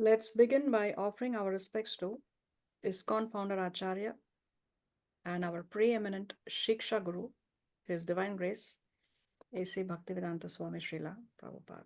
Let's begin by offering our respects to ISKCON founder Acharya and our preeminent Shiksha Guru, His Divine Grace, A.C. Bhaktivedanta Swami Srila Prabhupada.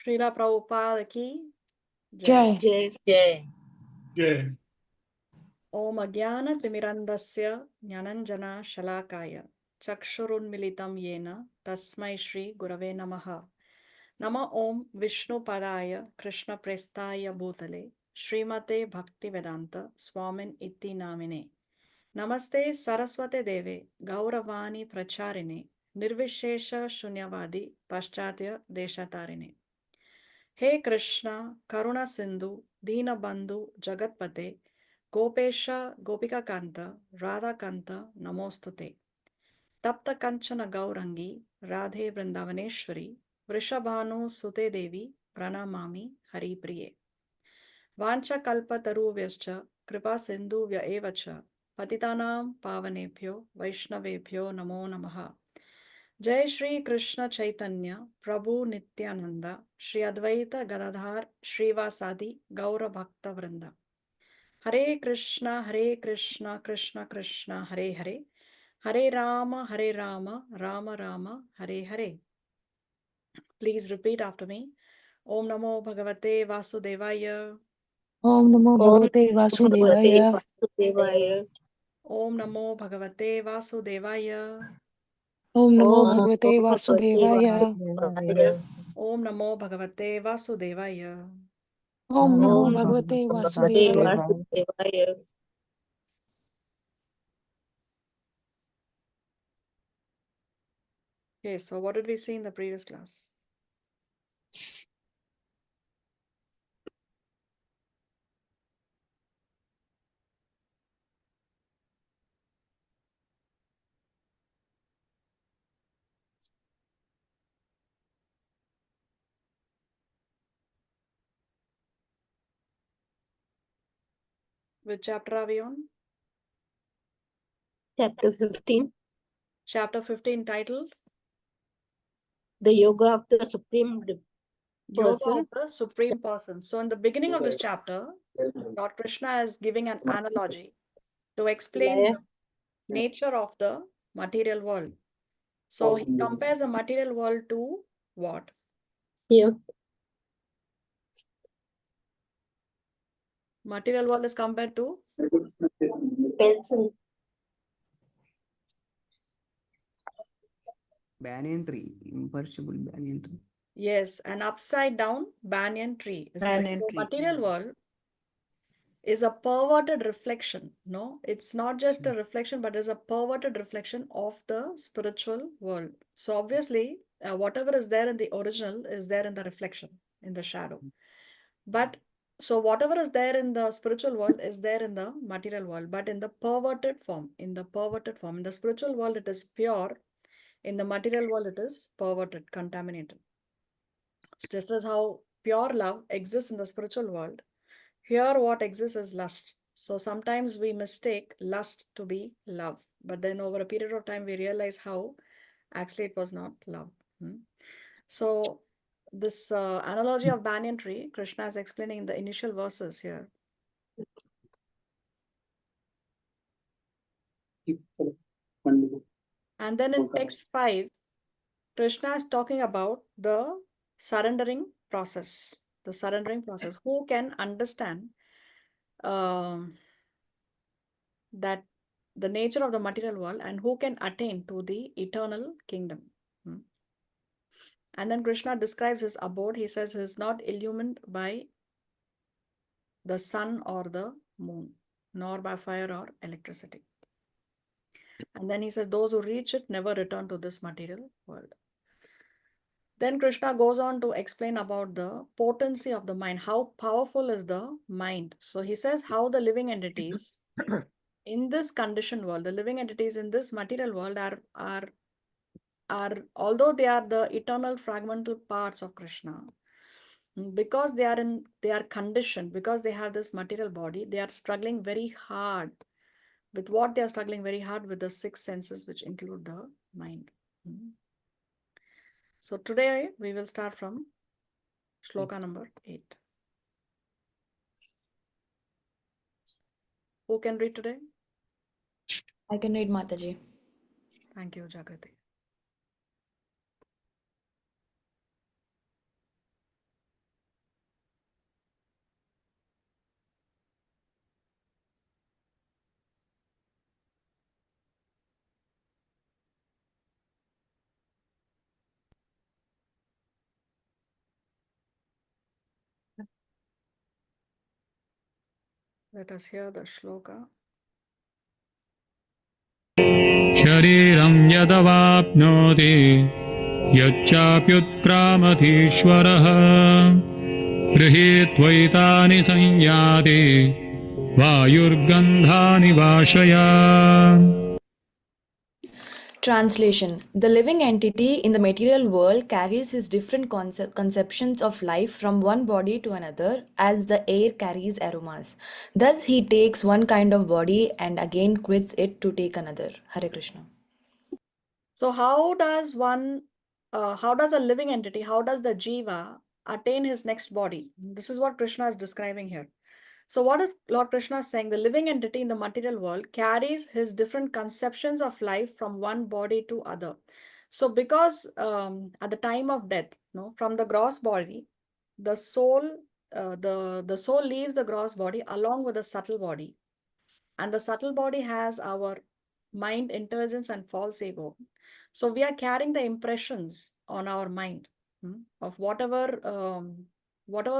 Srila Prabhupada ki Jai. Jai. Jai. Jai. Om Agyana Timirandasya Jnananjana Shalakaya Chakshurunmilitam Yena Tasmai Shri Gurave Namaha. Nama Om Vishnu Padaya Krishna Prestaya Bhutale Srimate Bhaktivedanta Swamin Iti Namine. Namaste Saraswate Deve Gauravani Pracharine Nirvishesha Shunyavadi Paschatya Deshatarine. He Krishna Karuna Sindhu Dina Bandhu Jagatpate Gopesha Gopika Kanta Radha Kanta Namostute Tapta Kanchana Gaurangi Radhe Vrindavaneshwari Vrishabhanu Sute Devi Pranamami Hari Priye Vancha Kalpa Taruvyascha Kripa Sindhu Vya Evacha Patitanam Pavanebhyo Vaishnavebhyo Namo Namaha. Jai Shri Krishna Chaitanya Prabhu Nityananda Shri Advaita Gadadhar Shrivasadi Gaura Bhakta Vrinda. Hare Krishna Krishna Krishna Hare Hare Hare Rama Rama Rama Hare Hare. Please repeat after me. Om Namo Bhagavate Vasudevaya. Om Namo Bhagavate Bhagavate Vasudevaya. Vasudevaya. Om Namo Bhagavate Vasudevaya. Om Namo Om Bhagavate Namo Vasudevaya. Vasudevaya. Om Namo Bhagavate Vasudevaya. Om Namo Om Bhagavate Bhagavate Vasudevaya. Vasudevaya. Okay, so what did we see in the previous class? Which chapter are we on? Chapter 15. Chapter 15 titled The Yoga of the Supreme Yoga Person. of the Supreme Person. So in the beginning of this chapter, Lord Krishna is giving an analogy to explain the nature of the material world. So he compares the material world to what? Here. Material world is compared to? Pencil. Banyan tree, imperishable banyan tree. Yes, an upside down banyan tree. Banyan So tree. material world is a perverted reflection. No, it's not just a reflection, but is a perverted reflection of the spiritual world. So obviously, whatever is there in the original is there in the reflection. in the shadow. But so whatever is there in the spiritual world is there in the material world, but in the perverted form. In the spiritual world, it is pure. In the material world, it is perverted, contaminated. Just as how pure love exists in the spiritual world, here what exists is lust. So sometimes we mistake lust to be love, but then over a period of time we realize how actually it was not love. So this analogy of banyan tree, Krishna is explaining in the initial verses here. And then in text 5, Krishna is talking about the surrendering process. The surrendering process. Who can understand that the nature of the material world and who can attain to the eternal kingdom? And then Krishna describes his abode. He says he is not illumined by the sun or the moon, nor by fire or electricity. And then he says those who reach it never return to this material world. Then Krishna goes on to explain about the potency of the mind. How powerful is the mind? So he says how the living entities in this conditioned world, the living entities in this material world are although they are the eternal fragmental parts of Krishna, because they are conditioned, because they have this material body, they are struggling very hard with what they are struggling very hard with the six senses, which include the mind. So today we will start from shloka number 8. Who can read today? I can read, Mataji. Thank you, Jagrati. Let us hear the shloka. शरीरं यदवाप्नोति यच्चाप्युत्क्रामतीश्वरः गृहीत्वैतानि संयाति वायुर्गन्धानि वाशयान्. Translation. The living entity in the material world carries his different conceptions of life from one body to another as the air carries aromas. Thus he takes one kind of body and again quits it to take another. Hare Krishna. So how does a living entity, how does the jiva attain his next body? This is what Krishna is describing here. So what is Lord Krishna saying? The living entity in the material world carries his different conceptions of life from one body to other. So because at the time of death, from the gross body, the soul, the soul leaves the gross body along with the subtle body. And the subtle body has our mind, intelligence, and false ego. So we are carrying the impressions on our mind of whatever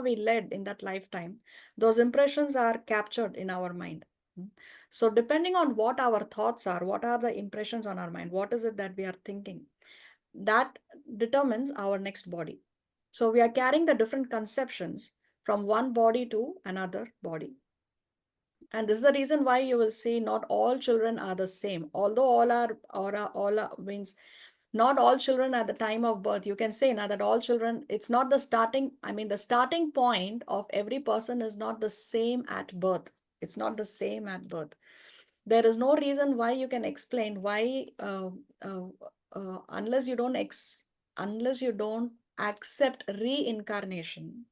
we led in that lifetime. Those impressions are captured in our mind. So depending on what our thoughts are, what are the impressions on our mind, what is it that we are thinking, that determines our next body. So we are carrying the different conceptions from one body to another body. And this is the reason why you will see not all children are the same. Although all are means not all children at the time of birth, you can say now that all children, it's not the starting, the starting point of every person is not the same at birth. It's not the same at birth. There is no reason why you can explain why unless you don't accept reincarnation.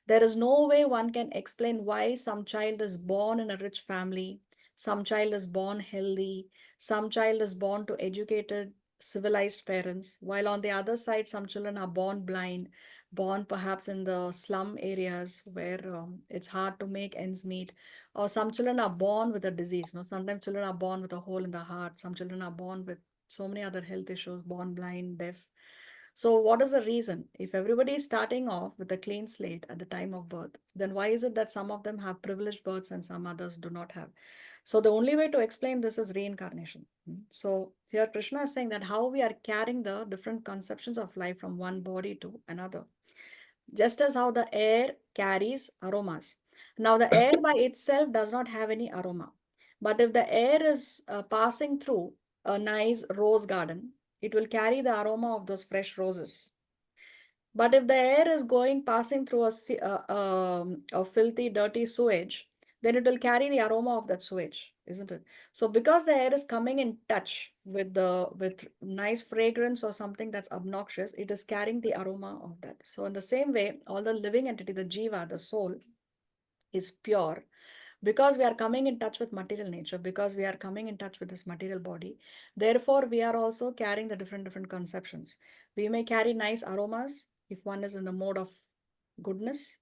There is no way one can explain why some child is born in a rich family, some child is born healthy, some child is born to educated, civilized parents, while on the other side, some children are born blind, born perhaps in the slum areas where it's hard to make ends meet, or some children are born with a disease. Sometimes children are born with a hole in the heart, some children are born with so many other health issues, born blind, deaf. So what is the reason? If everybody is starting off with a clean slate at the time of birth, then why is it that some of them have privileged births and some others do not have? So the only way to explain this is reincarnation. So here Krishna is saying that how we are carrying the different conceptions of life from one body to another. just as how the air carries aromas. Now, the air by itself does not have any aroma. But if the air is passing through a nice rose garden, it will carry the aroma of those fresh roses. But if the air is going passing through a filthy, dirty sewage, then it will carry the aroma of that sewage, isn't it? So because the air is coming in touch with with nice fragrance or something that's obnoxious, it is carrying the aroma of that. So in the same way, all the living entity, the jiva, the soul, is pure because we are coming in touch with material nature, because we are coming in touch with this material body. Therefore, we are also carrying the different conceptions. We may carry nice aromas if one is in the mode of goodness,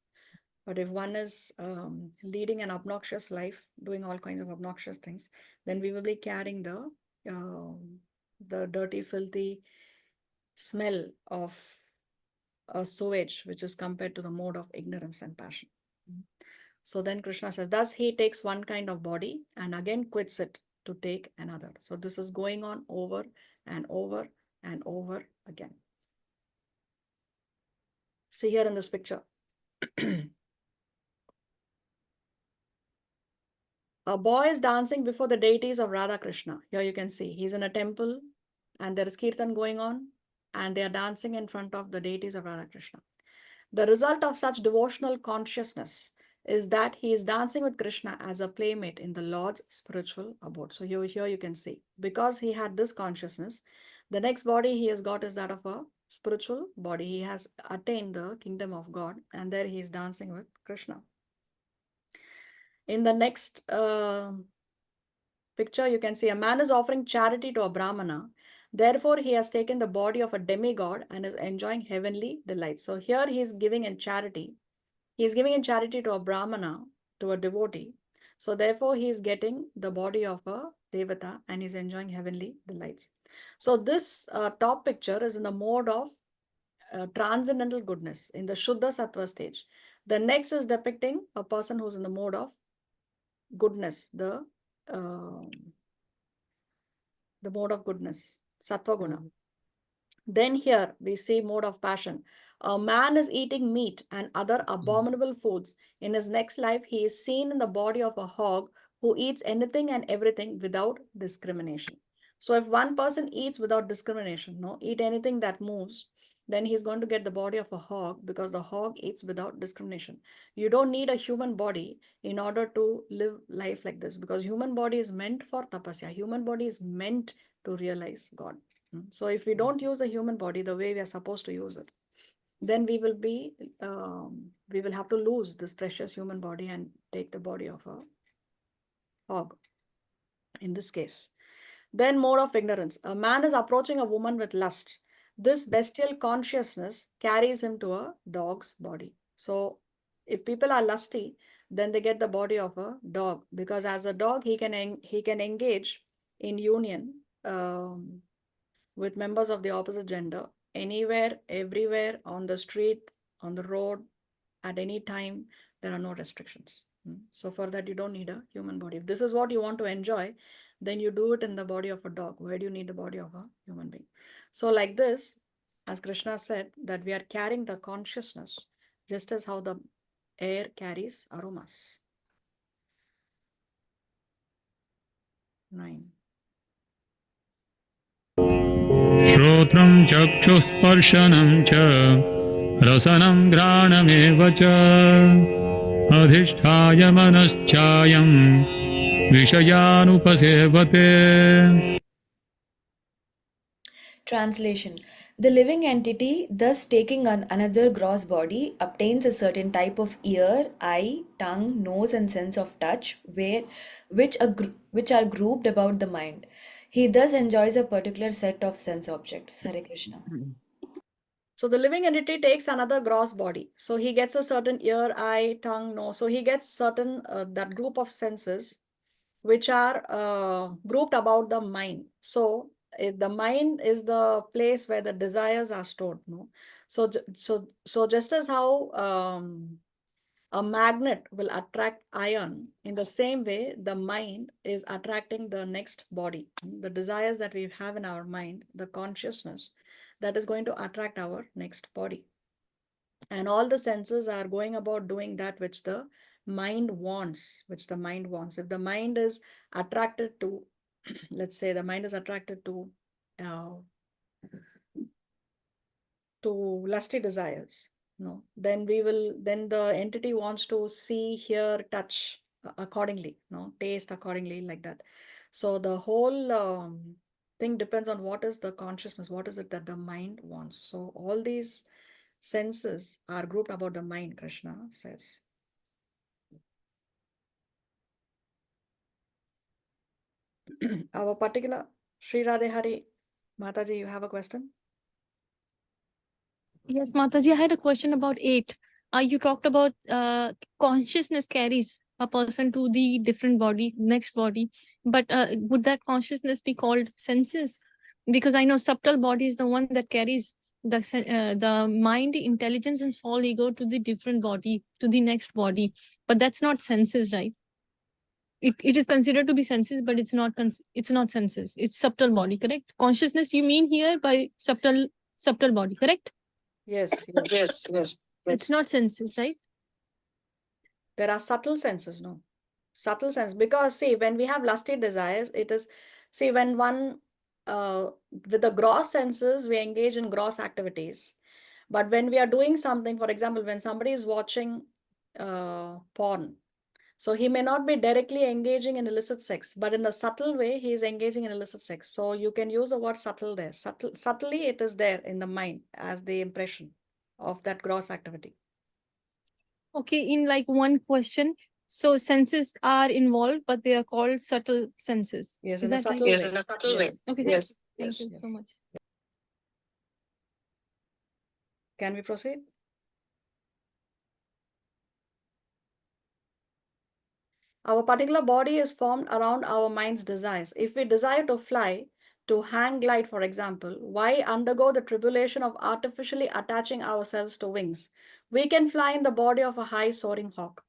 but if one is leading an obnoxious life, doing all kinds of obnoxious things, then we will be carrying the dirty, filthy smell of a sewage, which is compared to the mode of ignorance and passion. So then Krishna says, thus he takes one kind of body and again quits it to take another. So this is going on over and over and over again. See here in this picture. A boy is dancing before the deities of Radha Krishna. Here you can see he's in a temple and there is kirtan going on and they are dancing in front of the deities of Radha Krishna. The result of such devotional consciousness is that he is dancing with Krishna as a playmate in the Lord's spiritual abode. So here you can see, because he had this consciousness, the next body he has got is that of a spiritual body. He has attained the kingdom of God and there he is dancing with Krishna. In the next picture, you can see a man is offering charity to a Brahmana. Therefore, he has taken the body of a demigod and is enjoying heavenly delights. So here he is giving in charity. He is giving in charity to a Brahmana, to a devotee. So therefore, he is getting the body of a Devata and is enjoying heavenly delights. So this top picture is in the mode of transcendental goodness in the Shuddha Sattva stage. The next is depicting a person who's in the mode of goodness, the mode of goodness, Sattva Guna. Then here we see mode of passion. A man is eating meat and other abominable foods. In his next life, he is seen in the body of a hog who eats anything and everything without discrimination. So if one person eats without discrimination, eat anything that moves, then he's going to get the body of a hog because the hog eats without discrimination. You don't need a human body in order to live life like this because human body is meant for tapasya. Human body is meant to realize God. So if we don't use the human body the way we are supposed to use it, then we will have to lose this precious human body and take the body of a hog in this case. Then mode of ignorance. A man is approaching a woman with lust. This bestial consciousness carries him to a dog's body. So if people are lusty, then they get the body of a dog because as a dog, he can engage in union with members of the opposite gender anywhere, everywhere, on the street, on the road, at any time. There are no restrictions. So for that, you don't need a human body. If this is what you want to enjoy, then you do it in the body of a dog. Why do you need the body of a human being? So like this, as Krishna said, that we are carrying the consciousness, just as how the air carries aromas. 9. श्रोत्रं चक्षुस्पर्शनं च रसनं घ्राणमेव च अधिष्ठाय मनश्चायं विषयानुपसेवते. Translation. The living entity, thus taking on another gross body, obtains a certain type of ear, eye, tongue, nose, and sense of touch, which are grouped about the mind. He thus enjoys a particular set of sense objects. Hare Krishna. So the living entity takes another gross body. So he gets a certain ear, eye, tongue, nose. So he gets certain, that group of senses which are grouped about the mind. So the mind is the place where the desires are stored. So just as how a magnet will attract iron, in the same way, the mind is attracting the next body. The desires that we have in our mind, the consciousness, that is going to attract our next body. And all the senses are going about doing that which the mind wants, which the mind wants. If the mind is attracted to, let's say the mind is attracted uh, to lusty desires, no, then then the entity wants to see, hear, touch accordingly, no, taste accordingly, like that. So the whole thing depends on what is the consciousness, what is it that the mind wants. So all these senses are grouped about the mind, Krishna says. Our particular Sri Radhehari Mataji, you have a question? Yes, Mataji, I had a question about 8. You talked about consciousness carries a person to the different body, next body. But would that consciousness be called senses? Because I know subtle body is the one that carries the mind, intelligence, and soul ego to the different body, to the next body. But that's not senses, right? It is considered to be senses, but it's not senses. It's subtle body, correct? Consciousness, you mean here by subtle body, correct? Yes. It's not senses, right? There are subtle senses, no? Subtle sense. Because see, when we have lusty desires, it is, see, when one, with the gross senses, we engage in gross activities. But when we are doing something, for example, when somebody is watching porn, so he may not be directly engaging in illicit sex, but in a subtle way, he is engaging in illicit sex. So you can use the word subtle there. Subtly, it is there in the mind as the impression of that gross activity. Okay, in like one question, so senses are involved, but they are called subtle senses. Yes, Is in a that subtle right? way. In a subtle way. Okay, thank you so much. Can we proceed? Our particular body is formed around our mind's desires. If we desire to fly, to hang glide, for example, why undergo the tribulation of artificially attaching ourselves to wings? We can fly in the body of a high soaring hawk.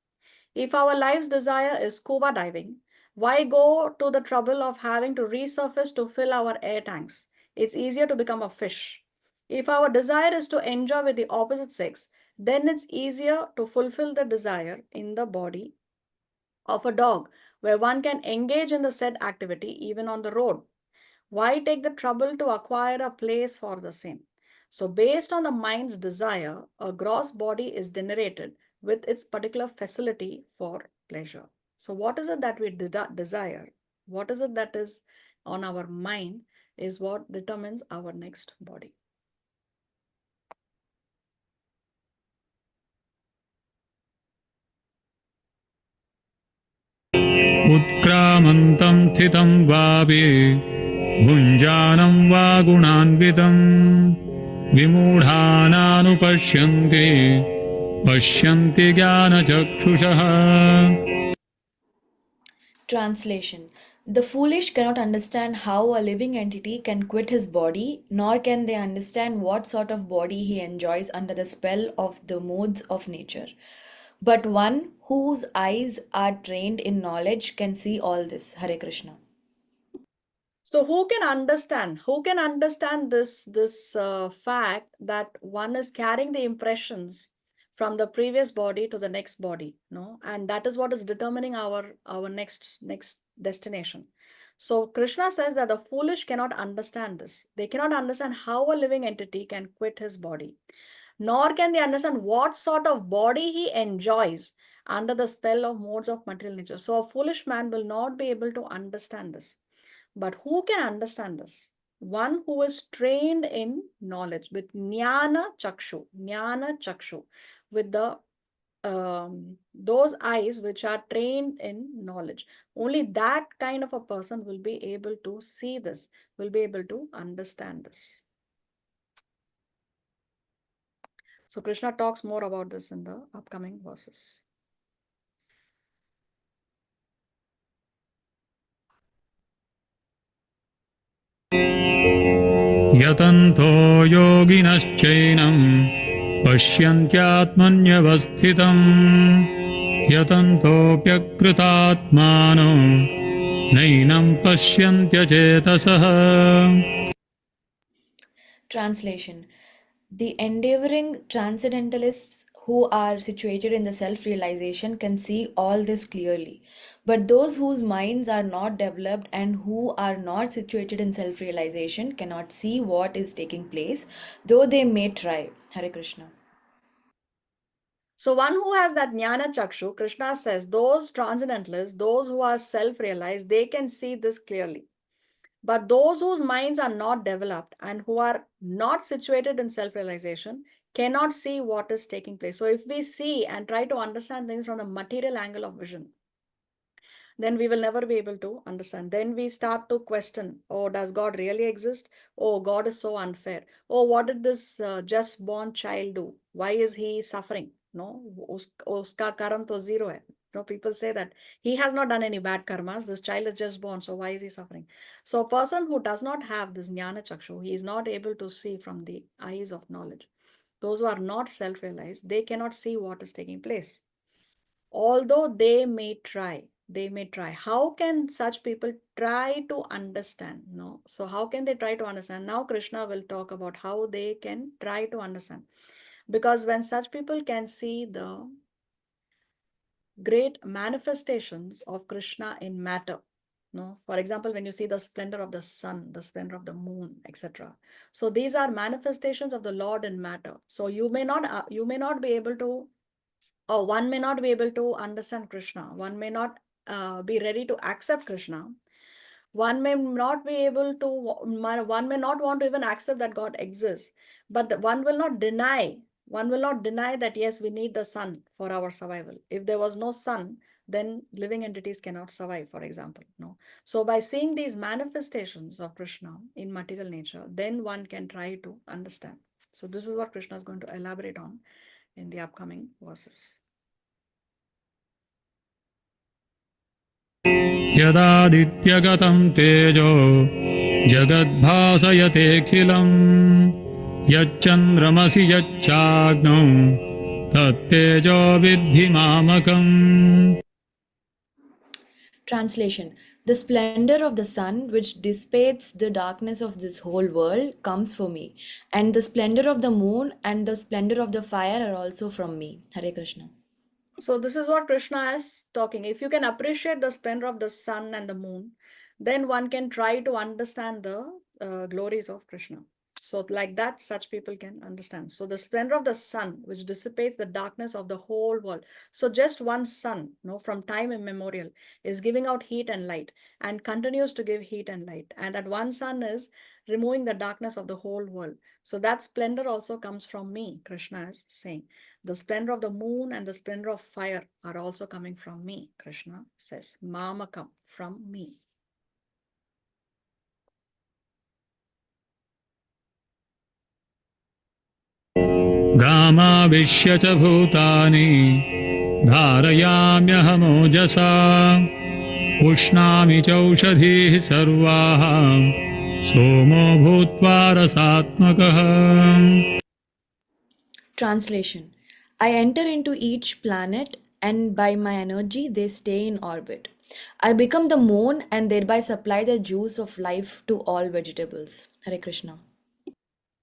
If our life's desire is scuba diving, why go to the trouble of having to resurface to fill our air tanks? It's easier to become a fish. If our desire is to enjoy with the opposite sex, then it's easier to fulfill the desire in the body of a dog, where one can engage in the said activity even on the road. Why take the trouble to acquire a place for the same? So based on the mind's desire, a gross body is generated with its particular facility for pleasure. So what is it that we desire? What is it that is on our mind is what determines our next body. उत्क्रामन्तं स्थितं वापि भुञ्जानं वा गुणान्वितं विमूढानानुपश्यन्ति पश्यन्ति ज्ञानचक्षुषः. Translation. The foolish cannot understand how a living entity can quit his body, nor can they understand what sort of body he enjoys under the spell of the modes of nature. But one whose eyes are trained in knowledge can see all this. Hare Krishna. So who can understand? Who can understand this fact that one is carrying the impressions from the previous body to the next body, no? And that is what is determining our next destination. So Krishna says that the foolish cannot understand this. They cannot understand how a living entity can quit his body, nor can they understand what sort of body he enjoys under the spell of modes of material nature. So a foolish man will not be able to understand this. But who can understand this? One who is trained in knowledge with jnana chakshu, with the those eyes which are trained in knowledge. Only that kind of a person will be able to see this, will be able to understand this. So Krishna talks more about this in the upcoming verses. यतन्तो योगिनश्चैनं पश्यन्त्यात्मन्यवस्थितं यतन्तोऽप्यकृतात्मानो नैनं पश्यन्त्यचेतसः. Translation. The endeavoring transcendentalists who are situated in the self realization can see all this clearly. But those whose minds are not developed and who are not situated in self realization cannot see what is taking place, though they may try. Hare Krishna. So one who has that jnana chakshu, Krishna says, those transcendentalists, those who are self-realized, they can see this clearly. But those whose minds are not developed and who are not situated in self-realization cannot see what is taking place. So if we see and try to understand things from the material angle of vision, then we will never be able to understand. Then we start to question, oh, does God really exist? Oh, God is so unfair. Oh, what did this just born child do? Why is he suffering? No, uska karam to zero hai. No, people say that he has not done any bad karmas. This child is just born, so why is he suffering? So a person who does not have this jnana chakshu, he is not able to see from the eyes of knowledge. Those who are not self-realized, they cannot see what is taking place. Although they may try. How can such people try to understand? No. So how can they try to understand? Now Krishna will talk about how they can try to understand. Because when such people can see the great manifestations of Krishna in matter, no, for example, when you see the splendor of the sun, the splendor of the moon, etc. So these are manifestations of the Lord in matter. So you may not be able to, or one may not be able to understand Krishna. One may not be ready to accept Krishna. One may not be able to, one may not want to even accept that God exists. But one will not deny that yes, we need the sun for our survival. If there was no sun, then living entities cannot survive, for example. No. So by seeing these manifestations of Krishna in material nature, then one can try to understand. So this is what Krishna is going to elaborate on in the upcoming verses. यदादित्यगतं तेजो जगद्भासयतेऽखिलम् यच्चन्द्रमसि यच्चाग्नौ तत्तेजो विद्धि मामकम्. Translation. The splendor of the sun, which dissipates the darkness of this whole world, comes for me. And the splendor of the moon and the splendor of the fire are also from me. Hare Krishna. So this is what Krishna is talking. If you can appreciate the splendor of the sun and the moon, then one can try to understand the glories of Krishna. So like that, such people can understand. So the splendor of the sun, which dissipates the darkness of the whole world. So just one sun, from time immemorial, is giving out heat and light and continues to give heat and light. And that one sun is removing the darkness of the whole world. So that splendor also comes from me, Krishna is saying. The splendor of the moon and the splendor of fire are also coming from me, Krishna says. Mamakam, from me. गामाविश्य च भूतानि धारयाम्यहमोजसा पुष्णामि चौषधीः सर्वाः सोमो भूत्वा रसात्मकः. Translation. I enter into each planet and by my energy they stay in orbit. I become the moon and thereby supply the juice of life to all vegetables. Hare Krishna.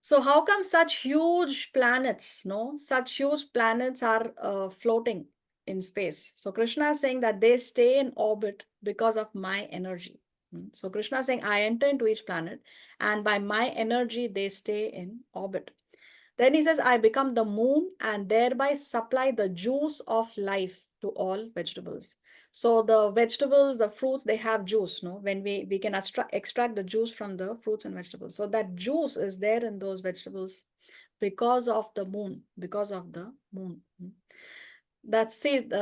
So how come such huge planets, such huge planets are floating in space? So Krishna is saying that they stay in orbit because of my energy. So Krishna is saying, I enter into each planet and by my energy, they stay in orbit. Then he says, I become the moon and thereby supply the juice of life to all vegetables. So the vegetables, the fruits, they have juice, when we can extract the juice from the fruits and vegetables. So that juice is there in those vegetables because of the moon, That's it.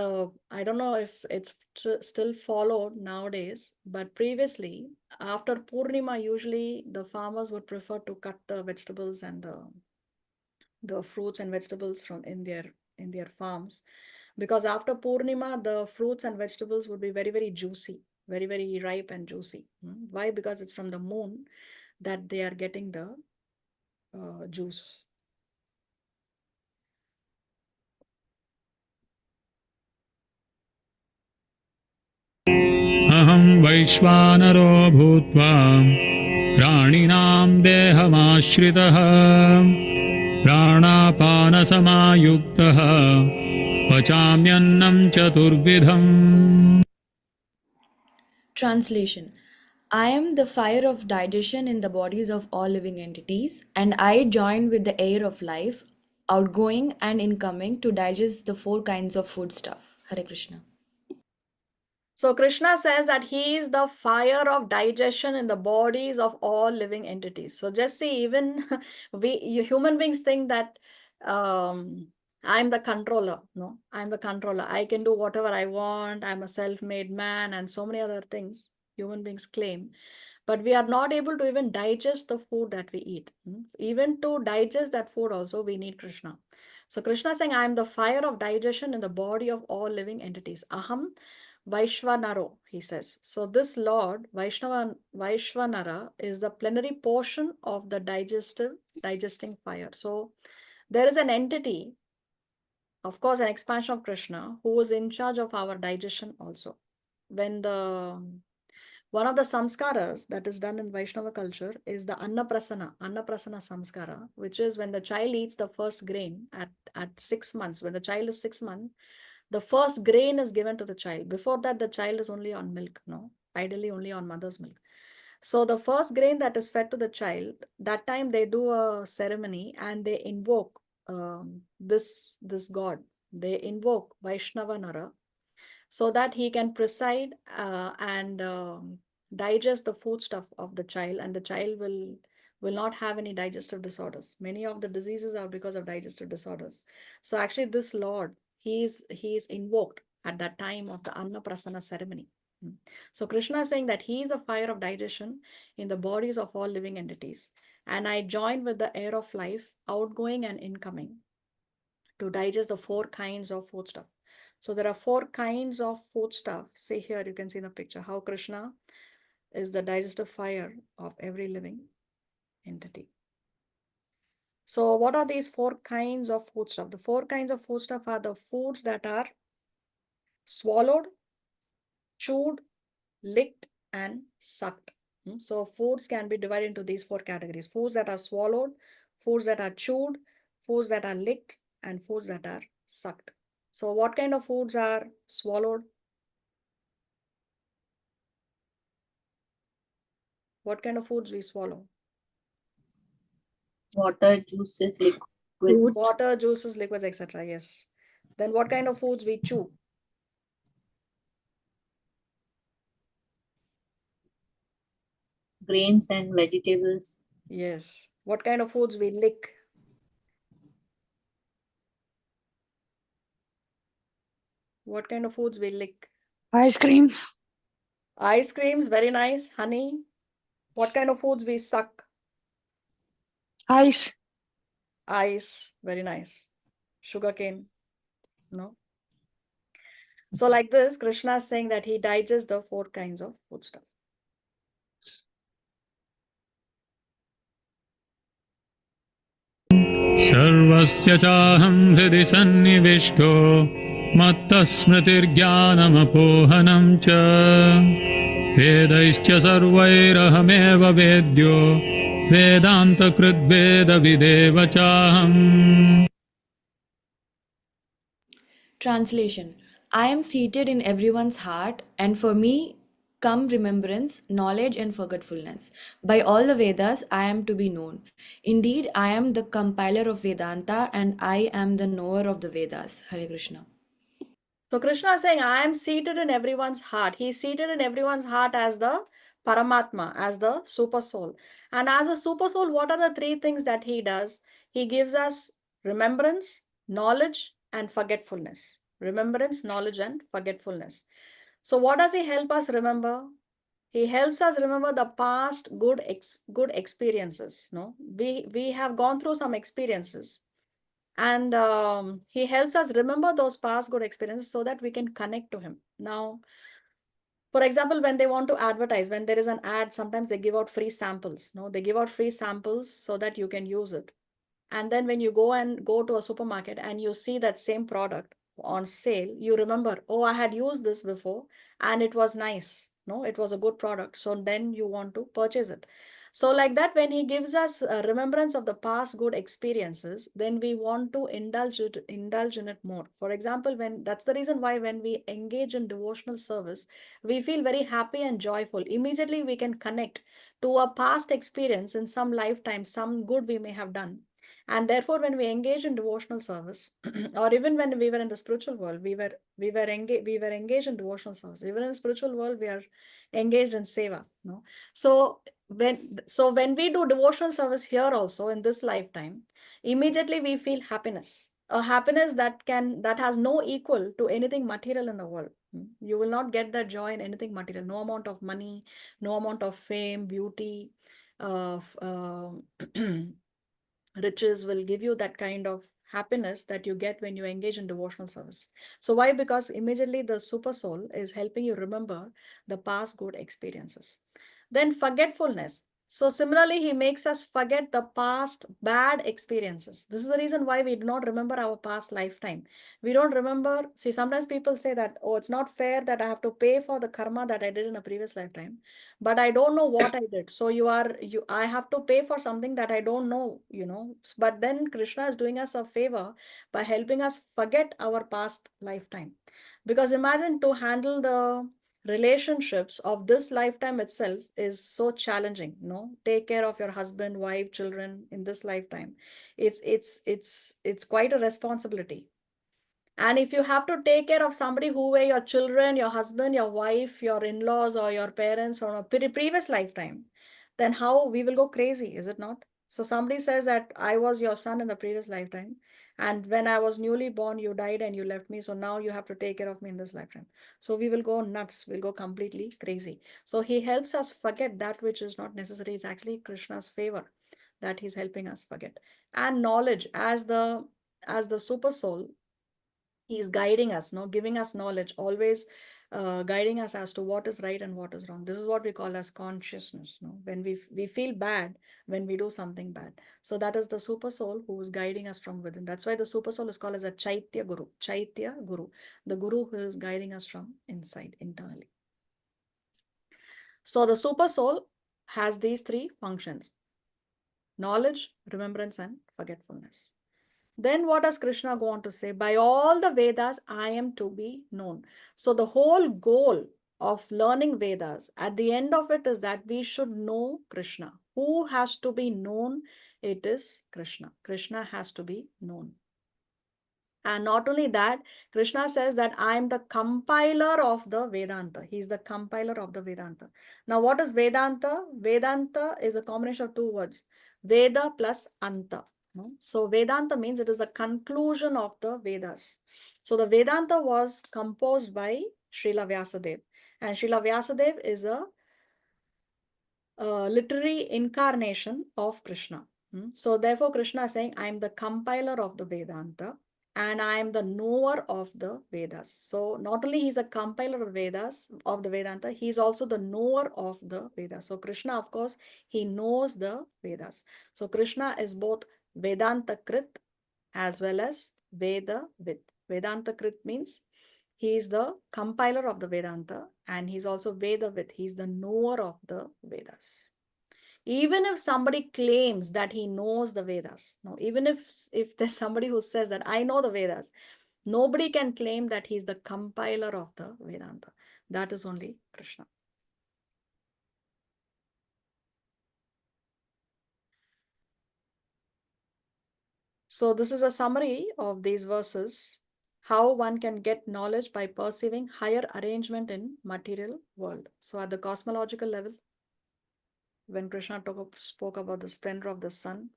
I don't know if it's still followed nowadays, but previously, after Purnima, usually the farmers would prefer to cut the vegetables and the fruits and vegetables from in their farms, because after Purnima the fruits and vegetables would be very, very juicy, very, very ripe and juicy. Why? Because it's from the moon that they are getting the juice. अहं वैश्वानरो भूत्वा प्राणिनां देहमाश्रितः प्राणापानसमायुक्तः पचाम्यन्नं चतुर्विधम्. Translation: I am the fire of digestion in the bodies of all living entities, and I join with the air of life, outgoing and incoming, to digest the four kinds of foodstuff. Hare Krishna. So Krishna says that he is the fire of digestion in the bodies of all living entities. So just see, even human beings think that I'm the controller. No, I'm the controller. I can do whatever I want. I'm a self-made man, and so many other things human beings claim. But we are not able to even digest the food that we eat. Even to digest that food also, we need Krishna. So Krishna is saying, I am the fire of digestion in the body of all living entities. Aham Vaishvanaro, he says. So this Lord, Vaishvanara, is the plenary portion of the digesting fire. So there is an entity, of course, an expansion of Krishna, who is in charge of our digestion also. When one of the samskaras that is done in Vaishnava culture is the Annaprasana samskara, which is when the child eats the first grain at 6 months. When the child is 6 months, the first grain is given to the child. Before that, the child is only on milk, no? Ideally only on mother's milk. So the first grain that is fed to the child, that time they do a ceremony and they invoke this god. They invoke Vaishnava Nara so that he can preside and digest the foodstuff of the child, and the child will not have any digestive disorders. Many of the diseases are because of digestive disorders. So actually this Lord, he is invoked at that time of the Annaprasana ceremony. So Krishna is saying that he is the fire of digestion in the bodies of all living entities, and I join with the air of life, outgoing and incoming, to digest the four kinds of foodstuff. So there are four kinds of foodstuff. See here, you can see in the picture how Krishna is the digestive fire of every living entity. So what are these four kinds of foodstuff? The four kinds of foodstuff are the foods that are swallowed, chewed, licked, and sucked. So foods can be divided into these four categories: foods that are swallowed, foods that are chewed, foods that are licked, and foods that are sucked. So what kind of foods are swallowed? What kind of foods we swallow? Water, juices, liquids. Water, juices, liquids, etc. Yes. Then what kind of foods we chew? Grains and vegetables. Yes. What kind of foods we lick? What kind of foods we lick? Ice cream. Ice creams, very nice. Honey. What kind of foods we suck? Ice. Ice, very nice. Sugarcane, no? So like this, Krishna is saying that he digests the four kinds of foodstuff. सर्वस्य चाहं हृदि सन्निविष्टो मत्तः स्मृतिर्ज्ञानमपोहनं च वेदैश्च सर्वैरहमेव वेद्यो वेदान्तकृद्वेदविदेव चाहम्. Translation: I am seated in everyone's heart, and for me come remembrance, knowledge, and forgetfulness. By all the Vedas, I am to be known. Indeed, I am the compiler of Vedanta, and I am the knower of the Vedas. Hare Krishna. So Krishna is saying, I am seated in everyone's heart. He is seated in everyone's heart as the Paramatma, as the super soul. And as a super soul, what are the three things that he does? He gives us remembrance, knowledge, and forgetfulness. Remembrance, knowledge, and forgetfulness. So what does he help us remember? He helps us remember the past good experiences. No, we have gone through some experiences, and he helps us remember those past good experiences so that we can connect to him. Now, for example, when they want to advertise, when there is an ad, sometimes they give out free samples. No, they give out free samples so that you can use it. And then when you go to a supermarket and you see that same product on sale, you remember, oh, I had used this before and it was nice. No, it was a good product. So then you want to purchase it. So like that, when he gives us a remembrance of the past good experiences, then we want to indulge in it more. For example, that's the reason why when we engage in devotional service, we feel very happy and joyful. Immediately we can connect to a past experience in some lifetime, some good we may have done. And therefore, when we engage in devotional service, or even when we were in the spiritual world, we were engaged in devotional service. Even in the spiritual world, we are engaged in seva. No, so when we do devotional service here also in this lifetime, immediately we feel happiness, a happiness that has no equal to anything material in the world. You will not get that joy in anything material. No amount of money, no amount of fame, beauty, riches will give you that kind of happiness that you get when you engage in devotional service. So why? Because immediately the super soul is helping you remember the past good experiences. Then forgetfulness. So similarly, he makes us forget the past bad experiences. This is the reason why we do not remember our past lifetime. We don't remember. See, sometimes people say that, oh, it's not fair that I have to pay for the karma that I did in a previous lifetime, but I don't know what I did. So I have to pay for something that I don't know, But then Krishna is doing us a favor by helping us forget our past lifetime. Because imagine, to handle the relationships of this lifetime itself is so challenging. Take care of your husband, wife, children in this lifetime. It's quite a responsibility. And if you have to take care of somebody who were your children, your husband, your wife, your in-laws, or your parents from a previous lifetime, then how we will go crazy, is it not? So somebody says that I was your son in the previous lifetime, and when I was newly born, you died and you left me. So now you have to take care of me in this lifetime. So we will go nuts. We'll go completely crazy. So he helps us forget that which is not necessary. It's actually Krishna's favor that he's helping us forget. And knowledge, as the super soul, he's guiding us, giving us knowledge, always guiding us as to what is right and what is wrong. This is what we call as consciousness. When we feel bad when we do something bad. So that is the super soul who is guiding us from within. That's why the super soul is called as a Chaitya Guru. Chaitya Guru, the Guru who is guiding us from inside, internally. So the super soul has these three functions: knowledge, remembrance, and forgetfulness. Then what does Krishna go on to say? By all the Vedas, I am to be known. So the whole goal of learning Vedas, at the end of it, is that we should know Krishna. Who has to be known? It is Krishna. Krishna has to be known. And not only that, Krishna says that I am the compiler of the Vedanta. He's the compiler of the Vedanta. Now, what is Vedanta? Vedanta is a combination of two words, Veda plus Anta. So Vedanta means it is a conclusion of the Vedas. So the Vedanta was composed by Srila Vyasadeva. And Srila Vyasadeva is a literary incarnation of Krishna. So therefore Krishna is saying, I am the compiler of the Vedanta and I am the knower of the Vedas. So not only he's a compiler of Vedas, of the Vedanta, he's also the knower of the Vedas. So Krishna, of course, he knows the Vedas. So Krishna is both Vedanta Krit as well as Veda Vid. Vedanta Krit means he is the compiler of the Vedanta and he's also Veda Vid. He's the knower of the Vedas. Even if somebody claims that he knows the Vedas, even if there's somebody who says that I know the Vedas, nobody can claim that he's the compiler of the Vedanta. That is only Krishna. So this is a summary of these verses, how one can get knowledge by perceiving higher arrangement in material world. So at the cosmological level, when Krishna spoke about the splendor of the sun,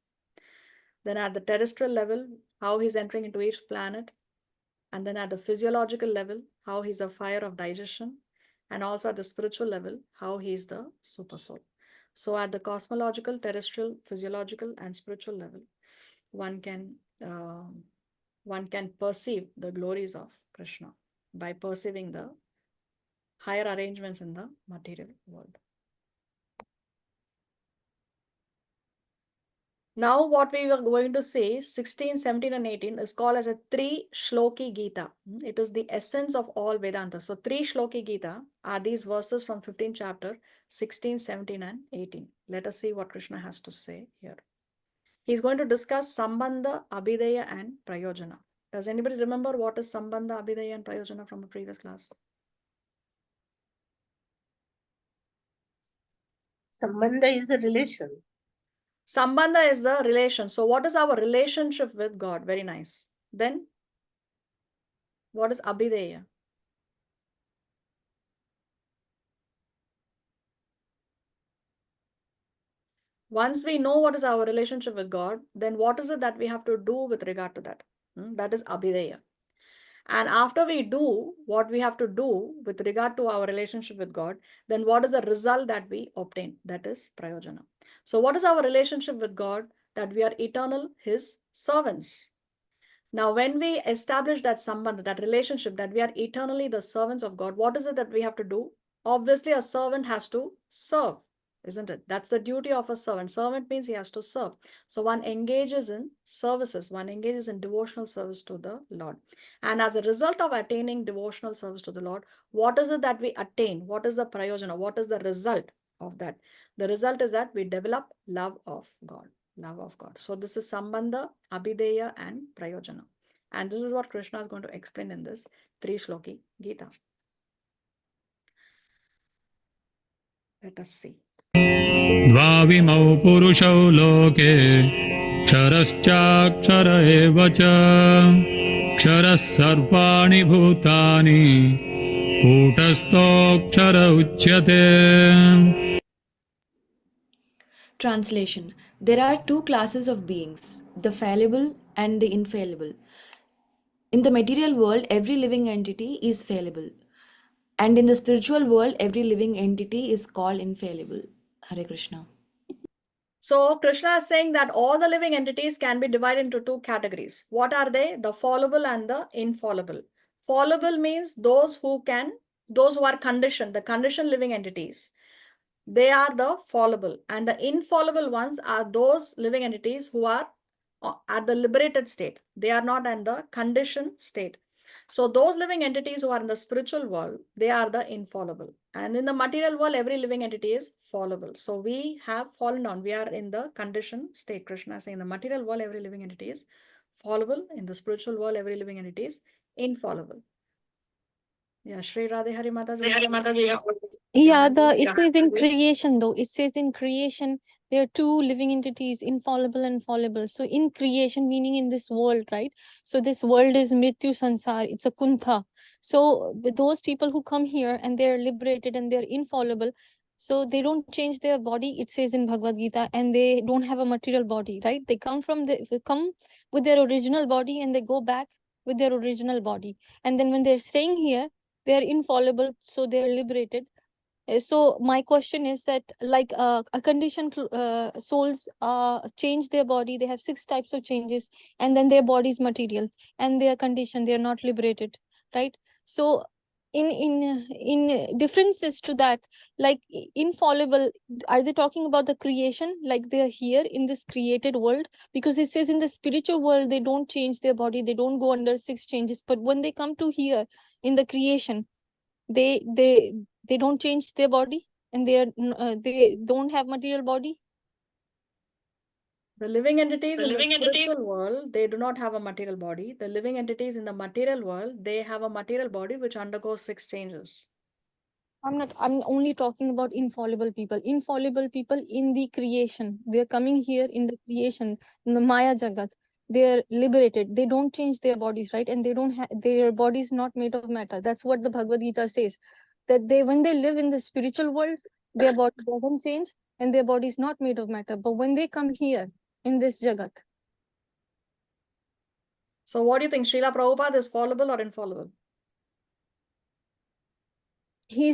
then at the terrestrial level, how he's entering into each planet, and then at the physiological level, how he's a fire of digestion, and also at the spiritual level, how he's the super soul. So at the cosmological, terrestrial, physiological, and spiritual level, one can perceive the glories of Krishna by perceiving the higher arrangements in the material world. Now what we were going to say, 16, 17 and 18 is called as a 3 Shloki Gita. It is the essence of all Vedanta. So 3 Shloki Gita are these verses from 15th chapter, 16, 17 and 18. Let us see what Krishna has to say here. He's going to discuss Sambandha, Abhideya and Prayojana. Does anybody remember what is Sambandha, Abhideya and Prayojana from a previous class? Sambandha is a relation. Sambandha is the relation. So what is our relationship with God? Very nice. Then what is Abhideya? Once we know what is our relationship with God, then what is it that we have to do with regard to that? That is Abhideya. And after we do what we have to do with regard to our relationship with God, then what is the result that we obtain? That is Prayojana. So what is our relationship with God? That we are eternal, His servants. Now, when we establish that sambandha, that relationship, that we are eternally the servants of God, what is it that we have to do? Obviously, a servant has to serve, isn't it? That's the duty of a servant. Servant means he has to serve. So one engages in services, one engages in devotional service to the Lord. And as a result of attaining devotional service to the Lord, what is it that we attain? What is the prayojana? What is the result of that? The result is that we develop love of God. Love of God. So this is Sambandha, Abhideya and Prayojana. And this is what Krishna is going to explain in this 3 Shloki Gita. Let us see. द्वाविमौ पुरुषौ लोके क्षरश्चाक्षर एव च क्षरः सर्वाणि भूतानि कूटस्थोऽक्षर उच्यते. Translation. There are two classes of beings, the fallible and the infallible. In the material world, every living entity is fallible. And in the spiritual world, every living entity is called infallible. Hare Krishna. So Krishna is saying that all the living entities can be divided into 2 categories. What are they? The fallible and the infallible. Fallible means those who are conditioned, the conditioned living entities. They are the fallible, and the infallible ones are those living entities who are at the liberated state. They are not in the conditioned state. So those living entities who are in the spiritual world, they are the infallible. And in the material world, every living entity is fallible. So we have fallen down. We are in the conditioned state. Krishna is saying in the material world, every living entity is fallible. In the spiritual world, every living entity is infallible. Yeah, Shri Radhe Hari Mataji. Yeah, Jhanvi. it says in creation though. It says in creation there are 2 living entities, infallible and fallible. So in creation, meaning in this world, right? So this world is Mrityu Sansar. It's a kuntha. So with those people who come here and they're liberated and they're infallible, so they don't change their body. It says in Bhagavad Gita, and they don't have a material body, right? They come with their original body and they go back with their original body. And then when they're staying here, they're infallible, so they're liberated. So my question is that, like a conditioned souls change their body. They have 6 types of changes, and then their body is material, and they are conditioned. They are not liberated, right? So in differences to that, like infallible, are they talking about the creation? Like they are here in this created world, because it says in the spiritual world they don't change their body. They don't go under 6 changes. But when they come to here in the creation, they don't change their body, and they don't have material body. The living entities in the spiritual world, they do not have a material body. The living entities in the material world, they have a material body which undergoes 6 changes. I'm only talking about infallible people. Infallible people in the creation. They're coming here in the creation, in the Maya Jagat. They're liberated. They don't change their bodies, right? And they don't have their bodies not made of matter. That's what the Bhagavad Gita says. That when they live in the spiritual world, their body doesn't change and their body is not made of matter. But when they come here in this Jagat. So what do you think? Srila Prabhupada is fallible or infallible?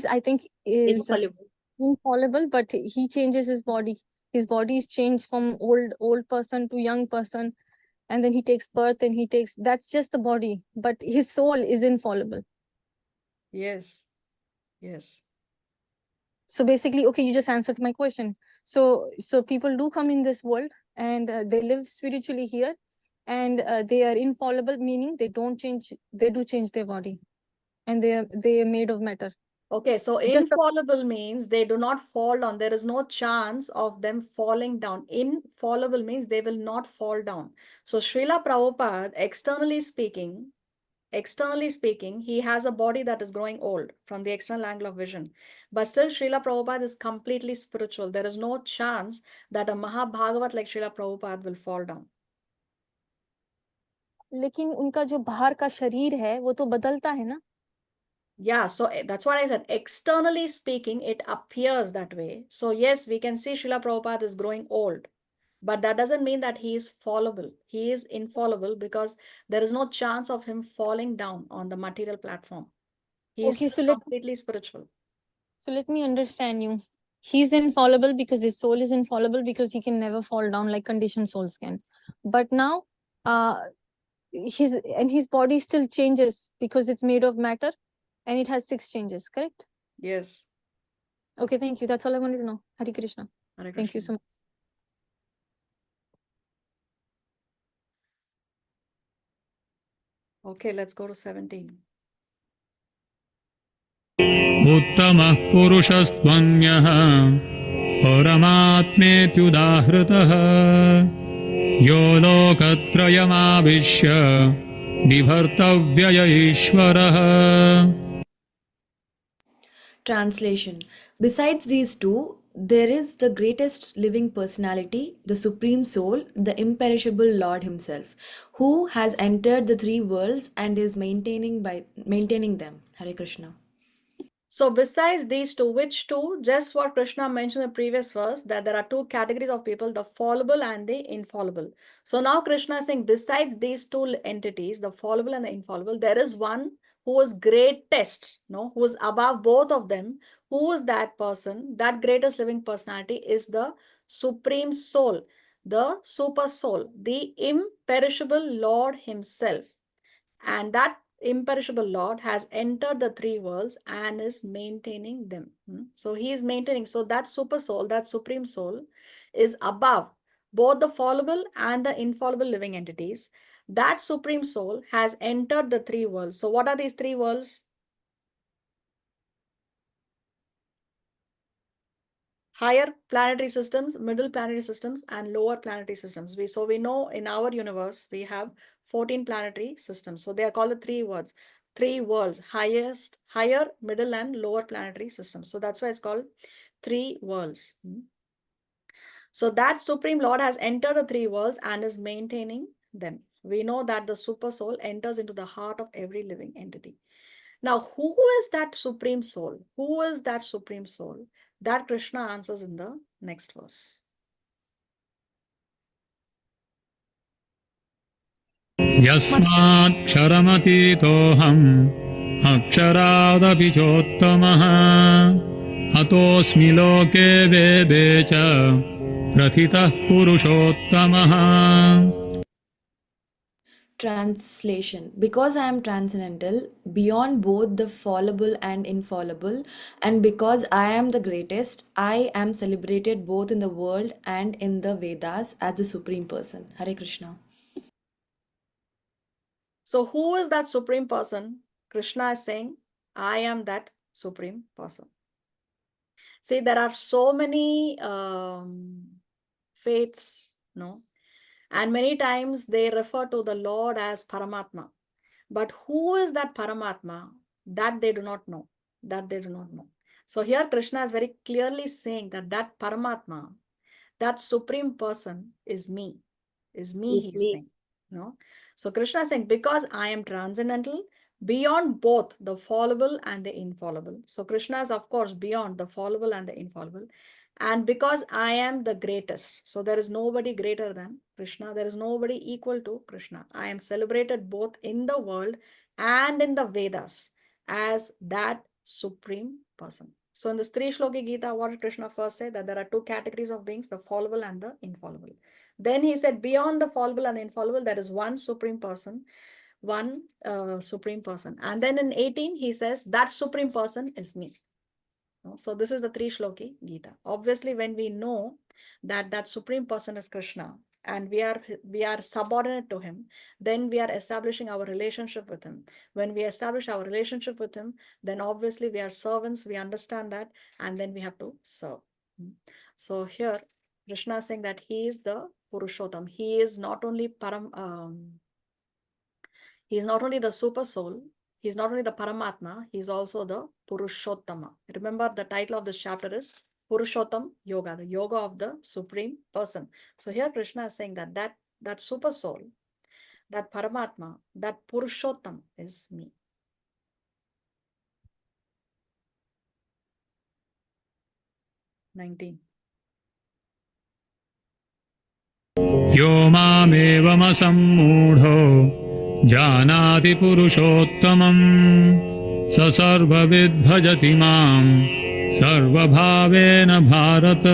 I think, is Infallible. infallible, but he changes his body. His body is changed from old person to young person, and then he takes birth and that's just the body, but his soul is infallible. Yes. Yes. So basically, okay, you just answered my question. So people do come in this world and they live spiritually here, and they are infallible, meaning they don't change. They do change their body, and they are made of matter. Okay, so Just the- infallible means they do not fall down. There is no chance of them falling down. Infallible means they will not fall down. So Srila Prabhupada, externally speaking, he has a body that is growing old from the external angle of vision. But still, Srila Prabhupada is completely spiritual. There is no chance that a Mahabhagavat like Srila Prabhupada will fall down. लेकिन उनका जो बाहर का शरीर है वो तो बदलता है ना. Yeah, so that's what I said. Externally speaking, it appears that way. So yes, we can see Srila Prabhupada is growing old. But that doesn't mean that he is fallible. He is infallible because there is no chance of him falling down on the material platform. He is Okay, still so completely spiritual. So let me understand you. He's infallible because his soul is infallible because he can never fall down like conditioned souls can. But now, his body still changes because it's made of matter, and it has 6 changes. Correct? Yes. Okay, thank you. That's all I wanted to know. Hare Krishna. Hare Thank you Krishna. so much. Okay, let's go to 17. उत्तमः पुरुषस्त्वन्यः परमात्मेत्युदाहृतः यो लोकत्रयमाविश्य बिभर्तव्य ईश्वरः. Translation. Besides these two, there is the greatest living personality, the Supreme Soul, the imperishable Lord Himself, who has entered the 3 worlds and is maintaining them. Hare Krishna. So besides these two, which two? Just what Krishna mentioned in the previous verse, that there are 2 categories of people, the fallible and the infallible. So now Krishna is saying, besides these 2 entities, the fallible and the infallible, there is one who is greatest, no, who is above both of them. Who is that person? That greatest living personality is the Supreme Soul, the Super Soul, the imperishable Lord Himself. And that imperishable Lord has entered the 3 worlds and is maintaining them. So he is maintaining. So that super soul, that supreme soul is above both the fallible and the infallible living entities. That supreme soul has entered the 3 worlds. So what are these 3 worlds? Higher planetary systems, middle planetary systems, and lower planetary systems. We know in our universe, we have 14 planetary systems. So they are called the 3 worlds. 3 worlds, higher, middle, and lower planetary systems. So that's why it's called 3 worlds. So that Supreme Lord has entered the 3 worlds and is maintaining them. We know that the Super Soul enters into the heart of every living entity. Now, who is that Supreme Soul? Who is that Supreme Soul? That Krishna answers in the next verse. यस्माक्षरमतीतोऽहम् अक्षरादपि चोत्तमः अतोऽस्मि लोके वेदे च प्रथितः पुरुषोत्तमः. Translation. Because I am transcendental, beyond both the fallible and infallible, and because I am the greatest, I am celebrated both in the world and in the Vedas as the Supreme Person. Hare Krishna. So who is that Supreme Person? Krishna is saying, I am that Supreme Person. See, there are so many faiths, no? And many times they refer to the Lord as Paramatma. But who is that Paramatma? That they do not know. That they do not know. So here Krishna is very clearly saying that that Paramatma, that Supreme Person is me. Is me, Is he is me. saying. No? So Krishna is saying, because I am transcendental, beyond both the fallible and the infallible. So Krishna is, of course, beyond the fallible and the infallible. And because I am the greatest, so there is nobody greater than Krishna. There is nobody equal to Krishna. I am celebrated both in the world and in the Vedas as that Supreme Person. So in the Three Shloki Gita, what did Krishna first say? That there are 2 categories of beings, the fallible and the infallible. Then he said, beyond the fallible and the infallible, there is one Supreme Person, Supreme Person. And then in 18, he says, that Supreme Person is me. No? So this is the three shloki Gita. Obviously, when we know that that supreme person is Krishna and we are subordinate to him, then we are establishing our relationship with him. When we establish our relationship with him, then obviously we are servants, we understand that, and then we have to serve. So here Krishna is saying that he is the Purushottam. He is not only he is not only the super soul, he is not only the Paramatma, he is also the Purushottama. Remember, the title of this chapter is Purushottam Yoga, the yoga of the supreme person. So here Krishna is saying that that super soul, that Paramatma, that Purushottam is me. "19. यो मामेवमसम्मूढो जानाति पुरुषोत्तमं स सर्वविद्भजति मां सर्वभावेन Bharat.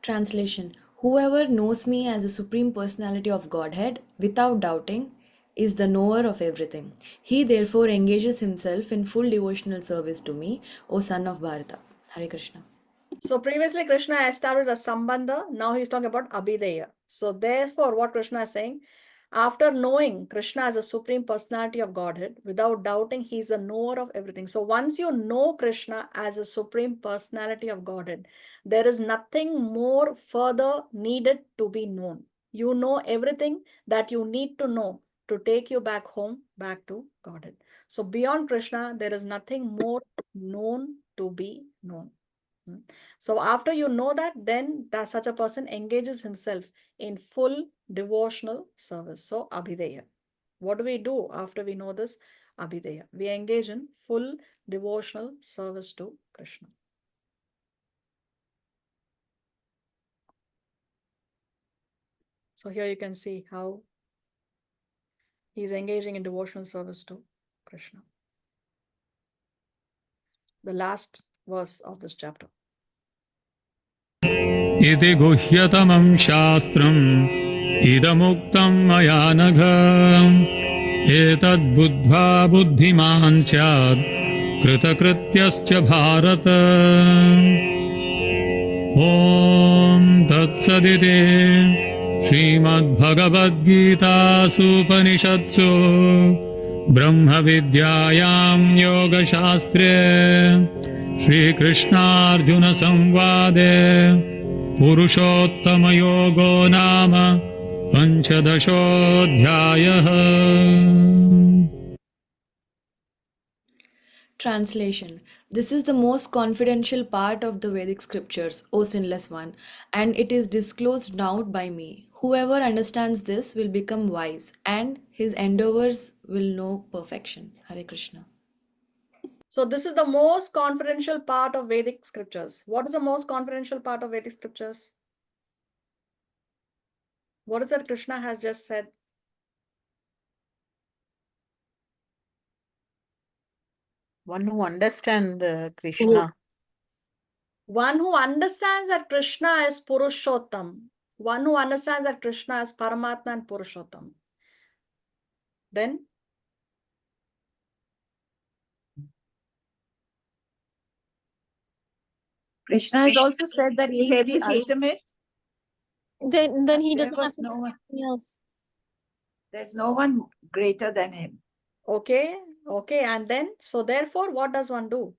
Translation: Whoever knows me as the Supreme Personality of Godhead without doubting is the knower of everything. He therefore engages himself in full devotional service to me, O son of Bharata. Hare Krishna. So previously Krishna established a Sambandha, now he's talking about Abhideya. So therefore what Krishna is saying, after knowing Krishna as a supreme personality of Godhead, without doubting he is a knower of everything. So once you know Krishna as a supreme personality of Godhead, there is nothing more further needed to be known. You know everything that you need to know to take you back home, back to Godhead. So beyond Krishna, there is nothing more known to be known. So after you know that, then that such a person engages himself in full devotional service. So Abhideya. What do we do after we know this? Abhideya. We engage in full devotional service to Krishna. So here you can see how he's engaging in devotional service to Krishna. The last verse of this chapter. इति गुह्यतमं शास्त्रम् इदमुक्तं मया नघ एतद्बुद्ध्वा बुद्धिमान् स्यात् कृतकृत्यश्च भारत. ॐ तत्सदिति श्रीमद्भगवद्गीतासूपनिषत्सु ब्रह्मविद्यायां योगशास्त्रे श्रीकृष्णार्जुनसंवादे पुरुषोत्तमयोगो नाम पञ्चदशोऽध्यायः. Translation: This is the most confidential part of the Vedic scriptures, O sinless one, and it is disclosed now by me. Whoever understands this will become wise, and his endeavors will know perfection. Hare Krishna. So this is the most confidential part of Vedic scriptures. What is the most confidential part of Vedic scriptures? What is that Krishna has just said? One who understands Krishna. One who understands that Krishna is Purushottam. One who understands that Krishna is Paramatma and Purushottam. Then Krishna has also said that he is the ultimate. Then he There doesn't was have to do no one, anything else. there's no one greater than him. okay, and then so therefore what does one do?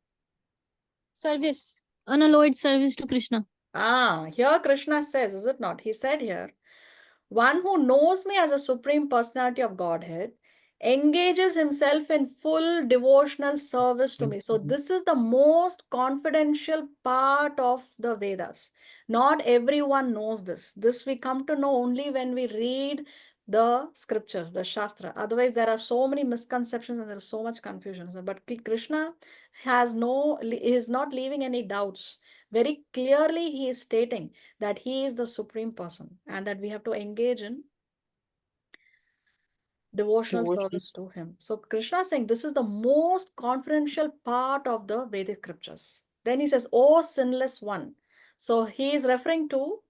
Service, unalloyed service to Krishna. Here Krishna says, is it not? He said here, one who knows me as a supreme personality of Godhead engages himself in full devotional service to me. So this is the most confidential part of the Vedas. Not everyone knows this. This we come to know only when we read the scriptures, the Shastra. Otherwise, there are so many misconceptions and there is so much confusion. But Krishna is not leaving any doubts. Very clearly, he is stating that he is the supreme person and that we have to engage in devotional service to him. So Krishna is saying this is the most confidential part of the Vedic scriptures. Then he says, "O sinless one." So he is referring to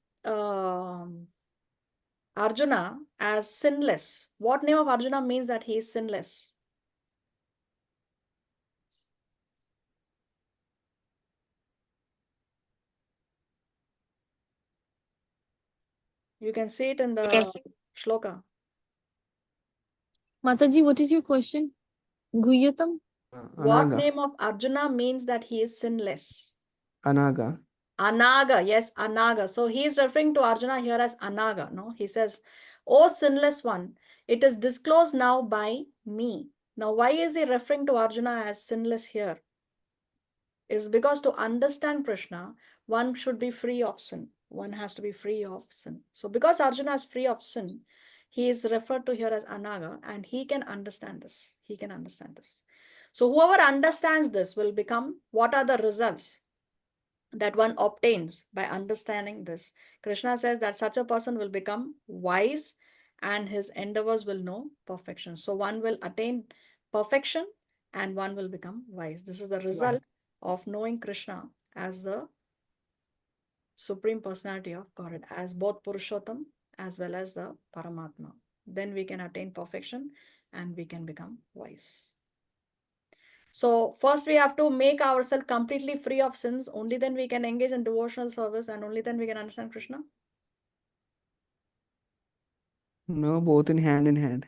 Arjuna as sinless. What name of Arjuna means that he is sinless? You can see it in the shloka. Mataji, what is your question? Guyatam? What Anaga. name of Arjuna means that he is sinless? Anaga. Anaga, yes, Anaga. So he is referring to Arjuna here as Anaga. No, he says, "O sinless one, it is disclosed now by me." Now, why is he referring to Arjuna as sinless here? Is because to understand Krishna, one should be free of sin. One has to be free of sin. So because Arjuna is free of sin, he is referred to here as Anaga, and he can understand this. He can understand this. So whoever understands this will become, what are the results that one obtains by understanding this? Krishna says that such a person will become wise and his endeavors will know perfection. So one will attain perfection and one will become wise. This is the result of knowing Krishna as the Supreme Personality of Godhead, as both Purushottam as well as the Paramatma. Then we can attain perfection and we can become wise. So first we have to make ourselves completely free of sins. Only then we can engage in devotional service and only then we can understand Krishna. No, both in hand.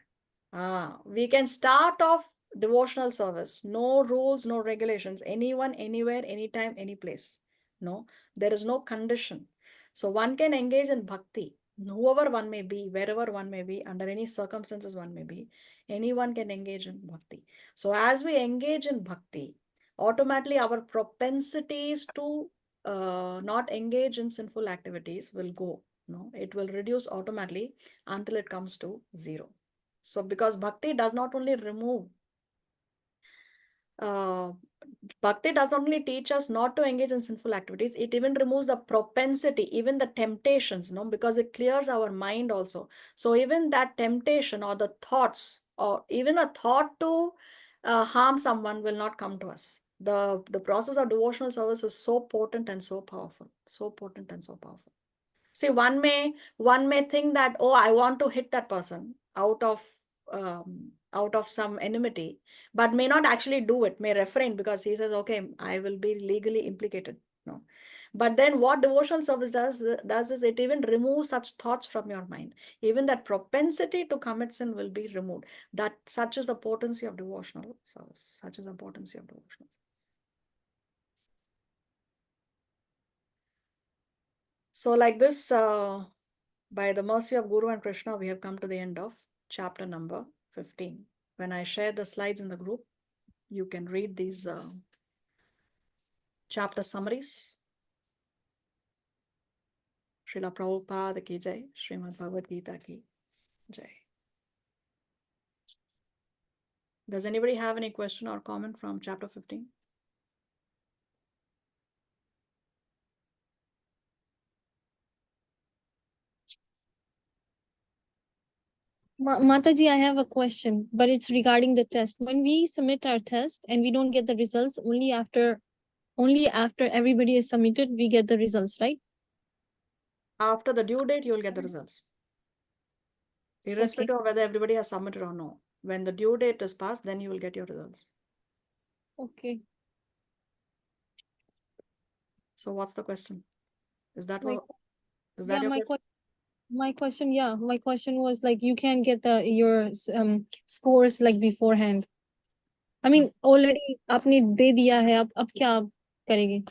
We can start off devotional service. No rules, no regulations. Anyone, anywhere, anytime, any place. No, there is no condition. So one can engage in bhakti. Whoever one may be, wherever one may be, under any circumstances one may be, anyone can engage in bhakti. So as we engage in bhakti, automatically our propensities to not engage in sinful activities will go. No, it will reduce automatically until it comes to zero. So because bhakti does not only remove, bhakti does not only teach us not to engage in sinful activities, it even removes the propensity, even the temptations, no, because it clears our mind also. So even that temptation or the thoughts or even a thought to harm someone will not come to us. The process of devotional service is so potent and so powerful, so potent and so powerful. See, one may think that, oh, I want to hit that person out of some enmity, but may not actually do it, may refrain because he says, okay, I will be legally implicated. No. But then what devotional service does is it even removes such thoughts from your mind. Even that propensity to commit sin will be removed. That such is the potency of devotional service. Such is the potency of devotional. So like this, by the mercy of Guru and Krishna, we have come to the end of chapter number 15. When I share the slides in the group, you can read these chapter summaries. Srila Prabhupada ki jai, Srimad Bhagavad Gita ki jai. Does anybody have any question or comment from chapter 15? Mataji, I have a question, but it's regarding the test. When we submit our test and we don't get the results, only after everybody is submitted, we get the results, right? After the due date, you will get the results. Irrespective of whether everybody has submitted or no. When the due date is passed, then you will get your results. Okay. So what's the question? Is that My- what? Is that your question? My question was like, you can get your scores like beforehand. I mean, already आपने दे दिया है, अब क्या करेंगे?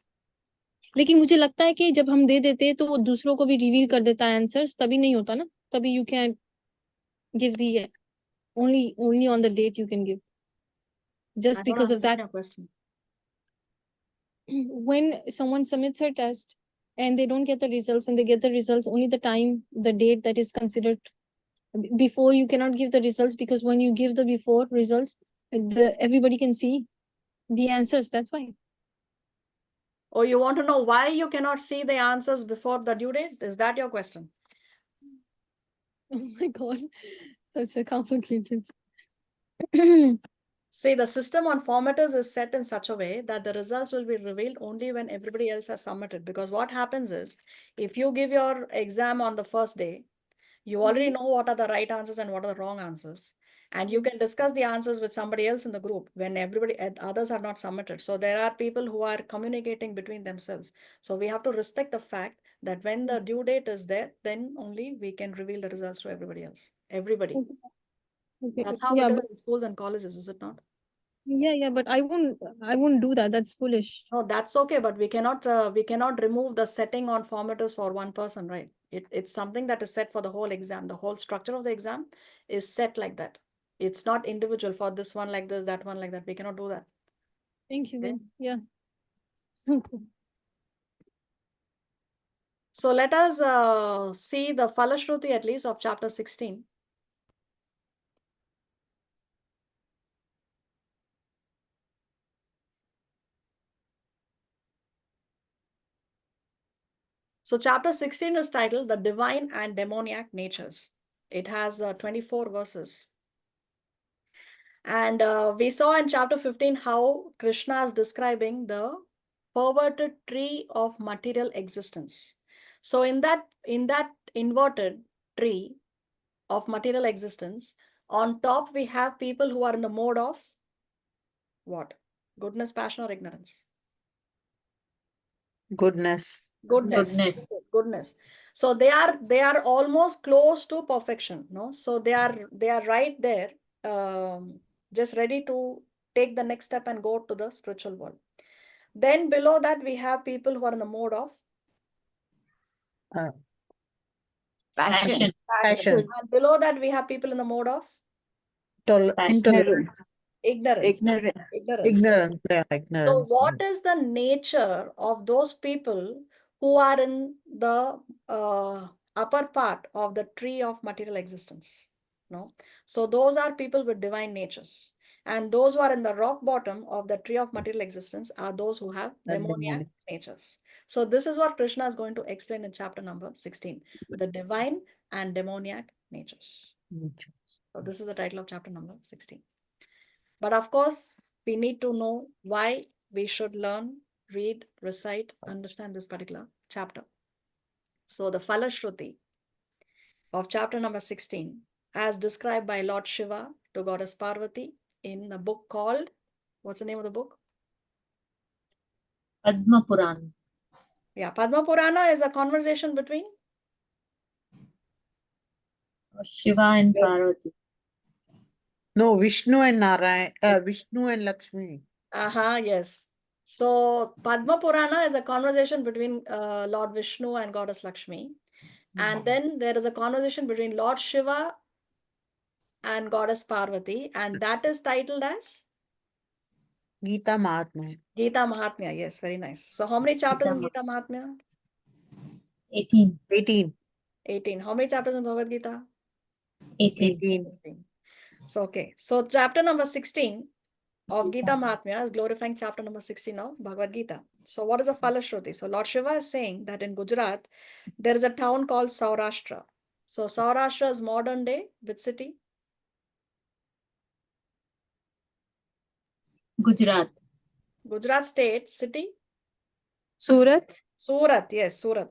लेकिन मुझे लगता है कि जब हम दे देते हैं तो वो दूसरों को भी रिवील कर देता है आंसर्स, तभी नहीं होता ना, तभी you can give the only on the date you can give. Just because of that, Your question. when someone submits her test and they don't get the results and they get the results only the time, the date that is considered. Before you cannot give the results because when you give the before results, everybody can see the answers. That's why. Oh, you want to know why you cannot see the answers before the due date? Is that your question? Oh my God, such a complicated. See, the system on formatives is set in such a way that the results will be revealed only when everybody else has submitted. Because what happens is, if you give your exam on the first day, you already know what are the right answers and what are the wrong answers. And you can discuss the answers with somebody else in the group when others have not submitted. So there are people who are communicating between themselves. So we have to respect the fact that when the due date is there, then only we can reveal the results to everybody else. Everybody. Okay. That's how Yeah, it but is in schools and colleges, is it not? yeah, but I won't do that. That's foolish. No, that's okay, but we cannot remove the setting on formatives for one person, right? It's something that is set for the whole exam. The whole structure of the exam is set like that. It's not individual for this one like this, that one like that. We cannot do that. Thank you. Okay. Then. Yeah. Okay. So let us see the Falashruti at least of chapter 16. So chapter 16 is titled The Divine and Demoniac Natures. It has 24 verses. And we saw in chapter 15 how Krishna is describing the perverted tree of material existence. So in that inverted tree of material existence, on top we have people who are in the mode of what? Goodness, passion, or ignorance? Goodness. Goodness. Goodness. So they are almost close to perfection, no? So they are right there, just ready to take the next step and go to the spiritual world. Then below that we have people who are in the mode of Uh, Passion. Passion. And below that we have people in the mode of Intolerance. ignorance. Ignorant. Ignorance. Yeah, So ignorance. what is the nature of those people who are in the upper part of the tree of material existence? No. So those are people with divine natures. And those who are in the rock bottom of the tree of material existence are those who have demoniac natures. So this is what Krishna is going to explain in chapter number 16, the divine and demoniac natures. So this is the title of chapter number 16. But of course, we need to know why we should learn, read, recite, understand this particular chapter. So the Falashruti of chapter number 16, as described by Lord Shiva to Goddess Parvati in the book called, what's the name of the book? Padma Purana. Yeah, Padma Purana is a conversation between Shiva and Parvati. No, Vishnu and Narayan. Vishnu and Lakshmi. yes. So Padma Purana is a conversation between Lord Vishnu and Goddess Lakshmi. And then there is a conversation between Lord Shiva and Goddess Parvati, and that is titled as Gita Mahatmya. Gita Mahatmya. Yes, very nice. So how many chapters in Gita Mahatmya? 18. 18. 18. How many chapters in Bhagavad Gita? 18. 18. So, okay. So chapter number 16 of Gita Mahatmya is glorifying chapter number 16 of Bhagavad Gita. So what is a Falashruti? So Lord Shiva is saying that in Gujarat, there is a town called Saurashtra. So Saurashtra is modern day, which city? Gujarat. Gujarat state, city? Surat. Surat, yes, Surat.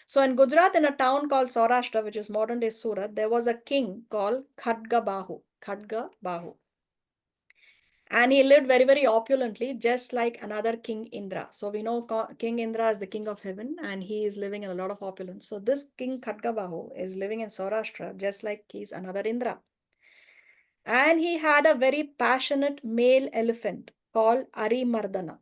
So in Gujarat, in a town called Saurashtra, which is modern day Surat, there was a king called Khadga Bahu. And he lived very, very opulently, just like another King Indra. So we know King Indra is the king of heaven, and he is living in a lot of opulence. So this King Khadga Bahu is living in Saurashtra, just like he's another Indra. And he had a very passionate male elephant called Ari Mardana.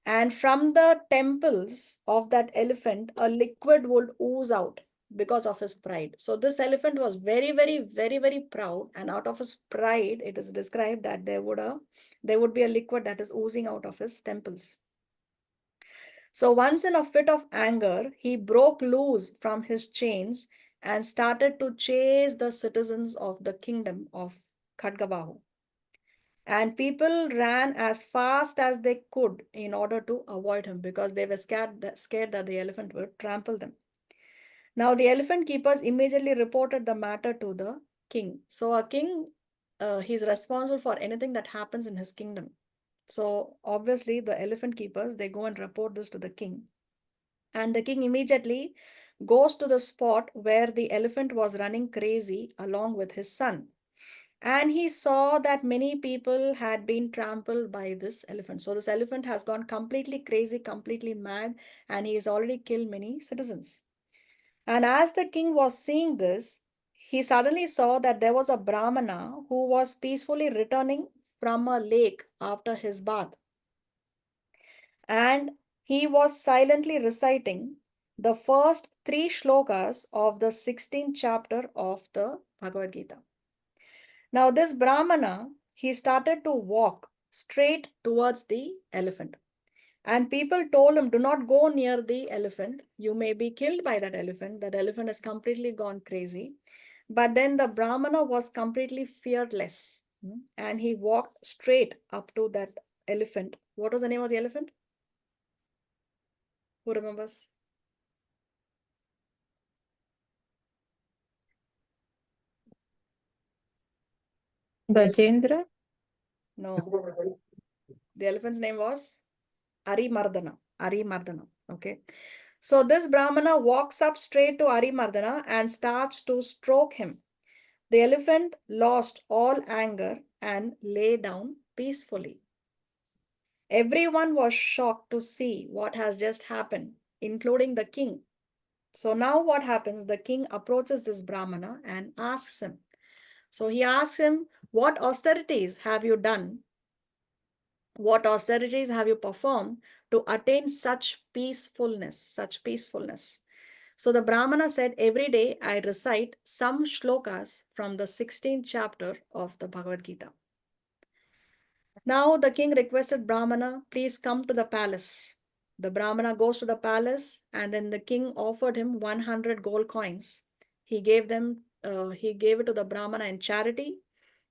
And from the temples of that elephant, a liquid would ooze out because of his pride. So this elephant was very, very, very, very proud. And out of his pride, it is described that there would be a liquid that is oozing out of his temples. So once in a fit of anger, he broke loose from his chains and started to chase the citizens of the kingdom of Khadgabahu. And people ran as fast as they could in order to avoid him because they were scared that the elephant would trample them. Now the elephant keepers immediately reported the matter to the king. So a king, he's responsible for anything that happens in his kingdom. So obviously the elephant keepers, they go and report this to the king. And the king immediately goes to the spot where the elephant was running crazy along with his son. And he saw that many people had been trampled by this elephant. So this elephant has gone completely crazy, completely mad, and he has already killed many citizens. And as the king was seeing this, he suddenly saw that there was a Brahmana who was peacefully returning from a lake after his bath. And he was silently reciting the first 3 shlokas of the 16th chapter of the Bhagavad Gita. Now, this Brahmana, he started to walk straight towards the elephant. And people told him, do not go near the elephant. You may be killed by that elephant. That elephant has completely gone crazy. But then the Brahmana was completely fearless. And he walked straight up to that elephant. What was the name of the elephant? Who remembers? Gajendra. No. The elephant's name was Arimardana. Arimardana. Okay. So this Brahmana walks up straight to Arimardana and starts to stroke him. The elephant lost all anger and lay down peacefully. Everyone was shocked to see what has just happened, including the king. So now what happens? The king approaches this Brahmana and asks him. So he asks him, what austerities have you done? What austerities have you performed to attain such peacefulness, such peacefulness? So the Brahmana said, every day I recite some shlokas from the 16th chapter of the Bhagavad Gita. Now the king requested Brahmana, please come to the palace. The Brahmana goes to the palace, and then the king offered him 100 gold coins. He gave it to the Brahmana in charity,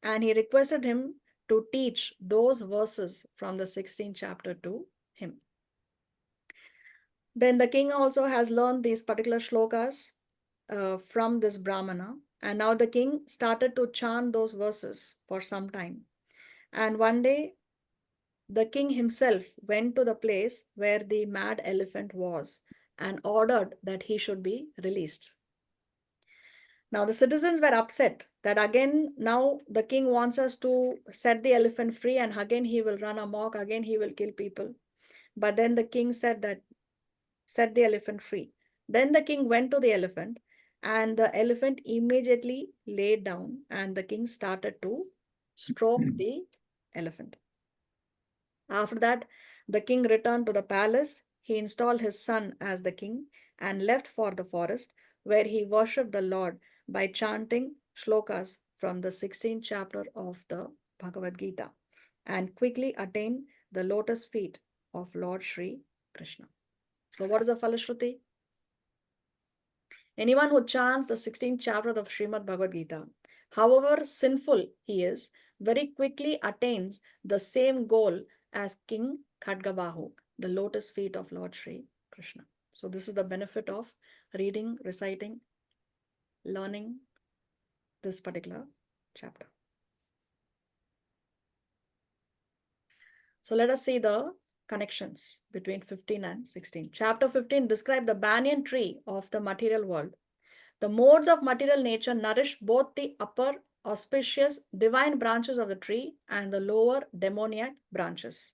and he requested him to teach those verses from the 16th chapter to him. Then the king also has learned these particular shlokas from this Brahmana, and now the king started to chant those verses for some time. And one day, the king himself went to the place where the mad elephant was and ordered that he should be released. Now the citizens were upset that again now the king wants us to set the elephant free, and again he will run amok, again he will kill people. But then the king said that set the elephant free. Then the king went to the elephant, and the elephant immediately laid down, and the king started to stroke the elephant. After that, the king returned to the palace. He installed his son as the king and left for the forest, where he worshipped the Lord by chanting shlokas from the 16th chapter of the Bhagavad Gita, and quickly attained the lotus feet of Lord Sri Krishna. So what is the Falashruti? Anyone who chants the 16th chapter of Srimad Bhagavad Gita, however sinful he is, very quickly attains the same goal as King Khadgabahu, the lotus feet of Lord Sri Krishna. So this is the benefit of reading, reciting, learning this particular chapter. So let us see the connections between 15 and 16. Chapter 15 describes the banyan tree of the material world. The modes of material nature nourish both the upper auspicious divine branches of the tree and the lower demoniac branches.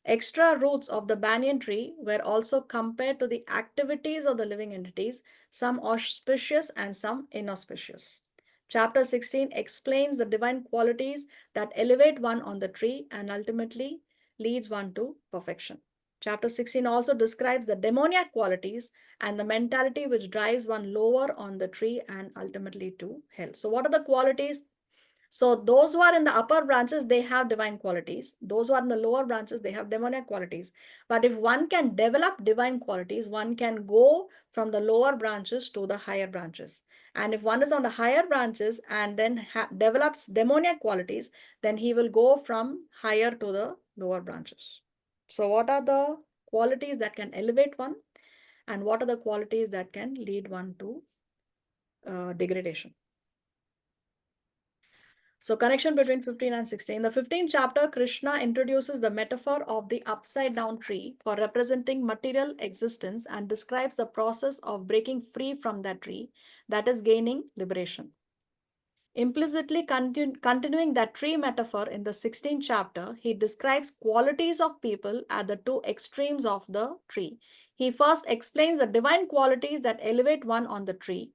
Extra roots of the banyan tree were also compared to the activities of the living entities, some auspicious and some inauspicious. Chapter 16 explains the divine qualities that elevate one on the tree and ultimately leads one to perfection. Chapter 16 also describes the demoniac qualities and the mentality which drives one lower on the tree and ultimately to hell. So what are the qualities? So those who are in the upper branches, they have divine qualities. Those who are in the lower branches, they have demoniac qualities. But if one can develop divine qualities, one can go from the lower branches to the higher branches. And if one is on the higher branches and then develops demoniac qualities, then he will go from higher to the lower branches. So what are the qualities that can elevate one? And what are the qualities that can lead one to degradation? So connection between 15 and 16. In the 15th chapter, Krishna introduces the metaphor of the upside down tree for representing material existence and describes the process of breaking free from that tree, that is gaining liberation. Implicitly continuing that tree metaphor in the 16th chapter, he describes qualities of people at the two extremes of the tree. He first explains the divine qualities that elevate one on the tree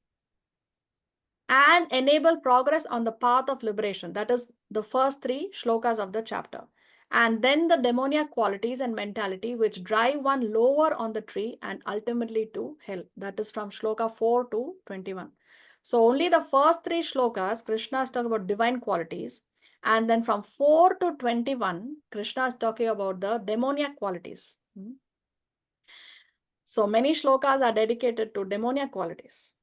and enable progress on the path of liberation. That is the first three shlokas of the chapter. And then the demoniac qualities and mentality which drive one lower on the tree and ultimately to hell. That is from shloka 4 to 21. So only the first three shlokas, Krishna is talking about divine qualities. And then from 4 to 21, Krishna is talking about the demoniac qualities. So many shlokas are dedicated to demoniac qualities.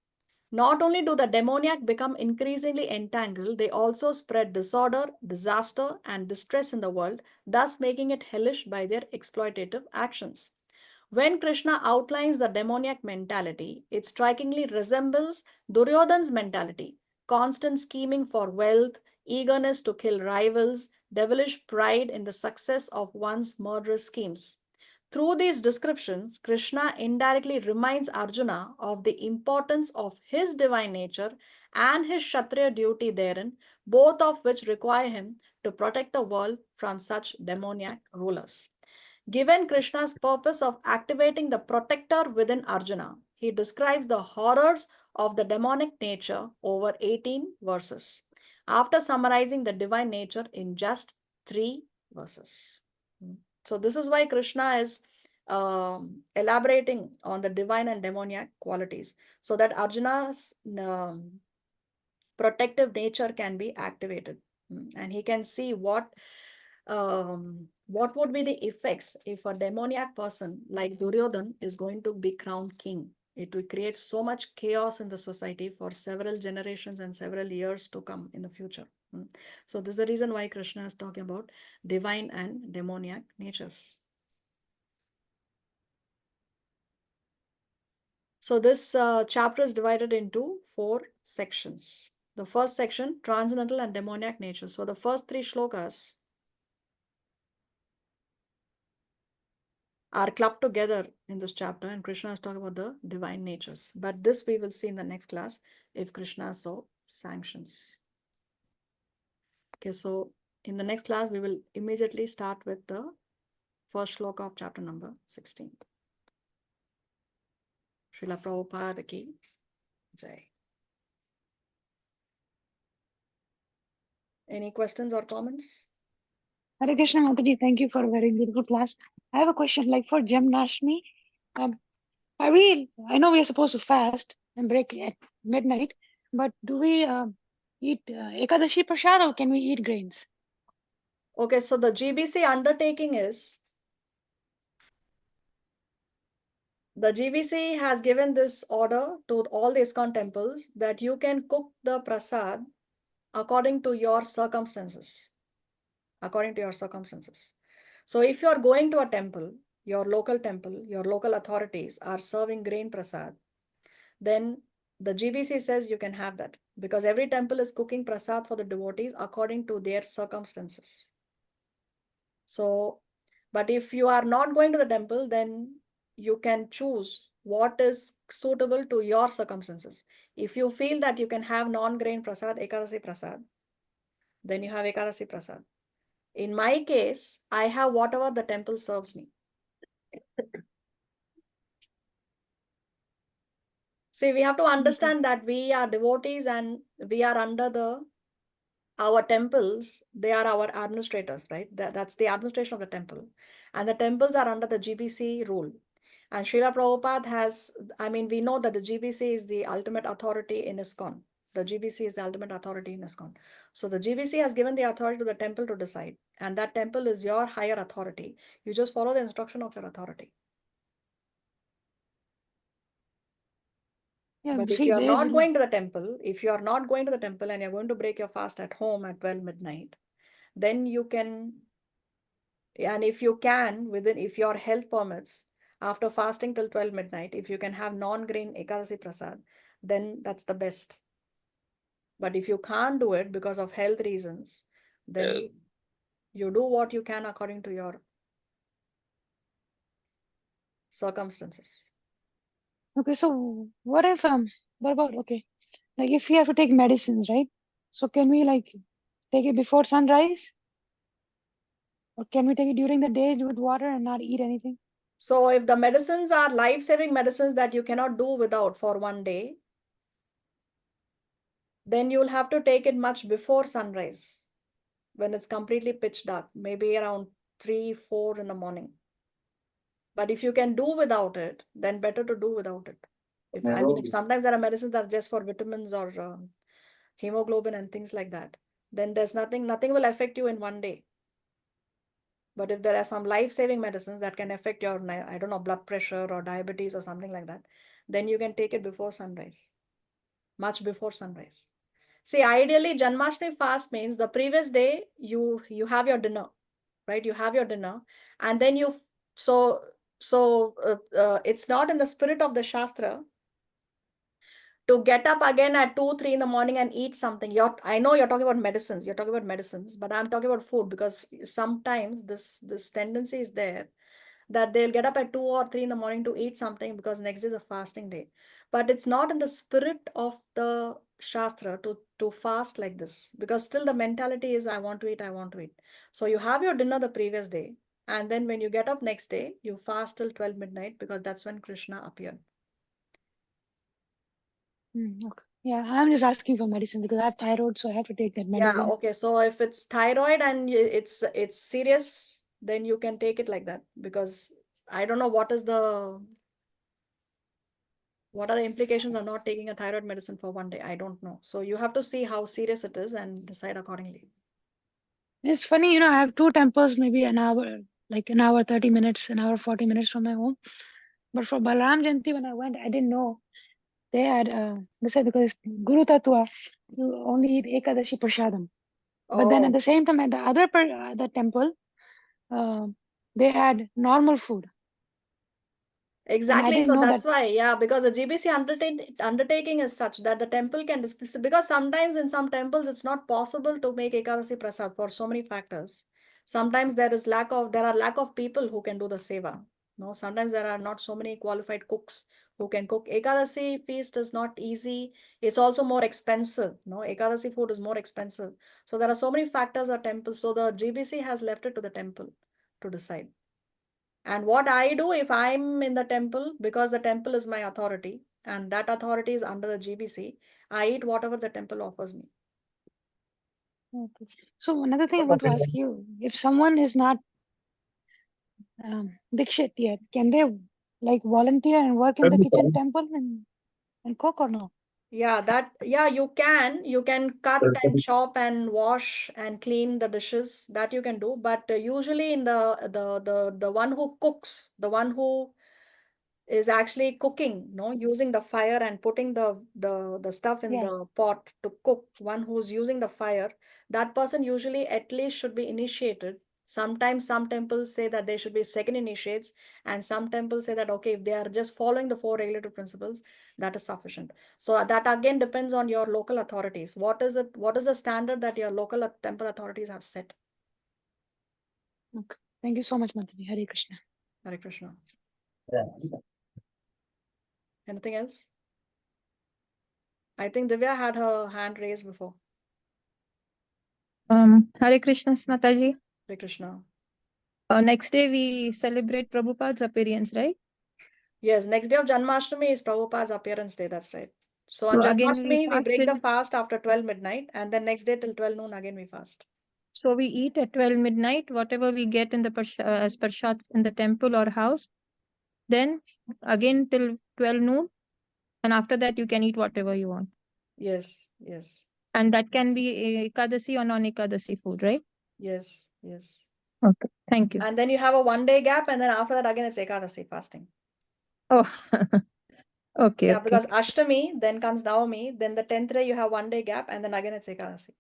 Not only do the demoniac become increasingly entangled, they also spread disorder, disaster, and distress in the world, thus making it hellish by their exploitative actions. When Krishna outlines the demoniac mentality, it strikingly resembles Duryodhana's mentality, constant scheming for wealth, eagerness to kill rivals, devilish pride in the success of one's murderous schemes. Through these descriptions, Krishna indirectly reminds Arjuna of the importance of his divine nature and his Kshatriya duty therein, both of which require him to protect the world from such demoniac rulers. Given Krishna's purpose of activating the protector within Arjuna, he describes the horrors of the demonic nature over 18 verses, after summarizing the divine nature in just 3 verses. So this is why Krishna is elaborating on the divine and demoniac qualities, so that Arjuna's protective nature can be activated, and he can see what would be the effects if a demoniac person like Duryodhan is going to be crowned king. It will create so much chaos in the society for several generations and several years to come in the future. So this is the reason why Krishna is talking about divine and demoniac natures. So this chapter is divided into 4 sections. The first section, transcendental and demoniac nature. So the first 3 shlokas are clubbed together in this chapter, and Krishna is talking about the divine natures. But this we will see in the next class if Krishna so sanctions. Okay, so in the next class, we will immediately start with the first shloka of chapter number 16. Srila Prabhupada ki Jai. Any questions or comments? Hare Krishna Mataji, thank you for a very beautiful class. I have a question, like for Jamnashmi, I know we are supposed to fast and break at midnight, but do we eat Ekadashi Prasad or can we eat grains? Okay, so the GBC undertaking is, the GBC has given this order to all the ISKCON temples that you can cook the prasad according to your circumstances. According to your circumstances. So if you are going to a temple, your local authorities are serving grain prasad, then the GBC says you can have that, because every temple is cooking prasad for the devotees according to their circumstances. So, but if you are not going to the temple, then you can choose what is suitable to your circumstances. If you feel that you can have non-grain prasad, Ekadasi prasad, then you have Ekadasi prasad. In my case, I have whatever the temple serves me. See, we have to understand that we are devotees and we are under our temples, they are our administrators, right? That's the administration of the temple. And the temples are under the GBC rule. And Srila Prabhupada has, we know that the GBC is the ultimate authority in ISKCON. The GBC is the ultimate authority in ISKCON. So the GBC has given the authority to the temple to decide. And that temple is your higher authority. You just follow the instruction of your authority. Yeah, But if see, you are there's not going to the temple, and you're going to break your fast at home at 12 midnight, then you can, and if you can, if your health permits, after fasting till 12 midnight, if you can have non-grain Ekadasi Prasad, then that's the best. But if you can't do it because of health reasons, then you do what you can according to your circumstances. okay. So what about, okay, like if you have to take medicines, right? So can we like take it before sunrise? Or can we take it during the day with water and not eat anything? So if the medicines are life-saving medicines that you cannot do without for one day, then you'll have to take it much before sunrise, when it's completely pitch dark, maybe around 3, 4 in the morning. But if you can do without it, then better to do without it. If sometimes there are medicines that are just for vitamins or hemoglobin and things like that, then there's nothing will affect you in one day. But if there are some life-saving medicines that can affect your, I don't know, blood pressure or diabetes or something like that, then you can take it before sunrise, much before sunrise. See, ideally, Janmashtami fast means the previous day you have your dinner, right? You have your dinner, and then it's not in the spirit of the Shastra to get up again at 2, 3 in the morning and eat something. I know you're talking about medicines. You're talking about medicines, but I'm talking about food because sometimes this tendency is there that they'll get up at 2 or 3 in the morning to eat something because next day is a fasting day. But it's not in the spirit of the Shastra to fast like this, because still the mentality is I want to eat, I want to eat. So you have your dinner the previous day, and then when you get up next day, you fast till 12 midnight because that's when Krishna appeared. Okay. Yeah, I'm just asking for medicine because I have thyroid, so I have to take that Yeah, medicine. okay. So if it's thyroid and it's serious, then you can take it like that, because I don't know what are the implications of not taking a thyroid medicine for one day. I don't know. So you have to see how serious it is and decide accordingly. It's funny, you know, I have two temples, maybe an hour, like an hour, 30 minutes, an hour, 40 minutes from my home. But for Balaram Jayanti, when I went, I didn't know they had, they said because it's Guru Tattva, you only eat Ekadashi Prashadam. But then Oh, at the same time, at the other the temple, they had normal food. And I exactly. didn't So know that's that. why, yeah, because the GBC undertaking is such that the temple can dispense, because sometimes in some temples it's not possible to make Ekadasi Prasad for so many factors. Sometimes there are lack of people who can do the seva. No, sometimes there are not so many qualified cooks who can cook. Ekadasi feast is not easy. It's also more expensive. No, Ekadasi food is more expensive. So there are so many factors at temples. So the GBC has left it to the temple to decide. And what I do if I'm in the temple, because the temple is my authority and that authority is under the GBC, I eat whatever the temple offers me. Okay. So another thing I want to ask you, if someone is not Dikshit yet, can they like volunteer and work in the kitchen temple and cook or no? Yeah, you can cut and chop and wash and clean the dishes, that you can do. But usually in the one who cooks, the one who is actually cooking, no, using the fire and putting the stuff in Yeah. the pot to cook, one who's using the fire, that person usually at least should be initiated. Sometimes some temples say that they should be second initiates, and some temples say that okay, if they are just following the 4 regulative principles, that is sufficient. So that again depends on your local authorities. What is the standard that your local temple authorities have set? Okay. Thank you so much, Mataji. Hare Krishna. Hare Krishna. Anything else? I think Divya had her hand raised before. Hare Krishna, Mataji. Hare Krishna. Next day we celebrate Prabhupada's appearance, right? Yes, next day of Janmashtami is Prabhupada's appearance day. That's right. So on So again we Janmashtami, we fast break the till, fast after 12 midnight, and then next day till 12 noon again we fast. so we eat at 12 midnight, whatever we get in the as prasad in the temple or house. Then again till 12 noon, and after that you can eat whatever you want. Yes, yes, And that can be Ekadasi or non-Ekadasi food, right? yes, yes. Okay, thank you. And then you have a 1 day gap, and then after that again it's Ekadasi fasting. Oh, okay, Yeah, okay. because Ashtami, then comes Navami, then the 10th day you have 1 day gap, and then again it's Ekadasi.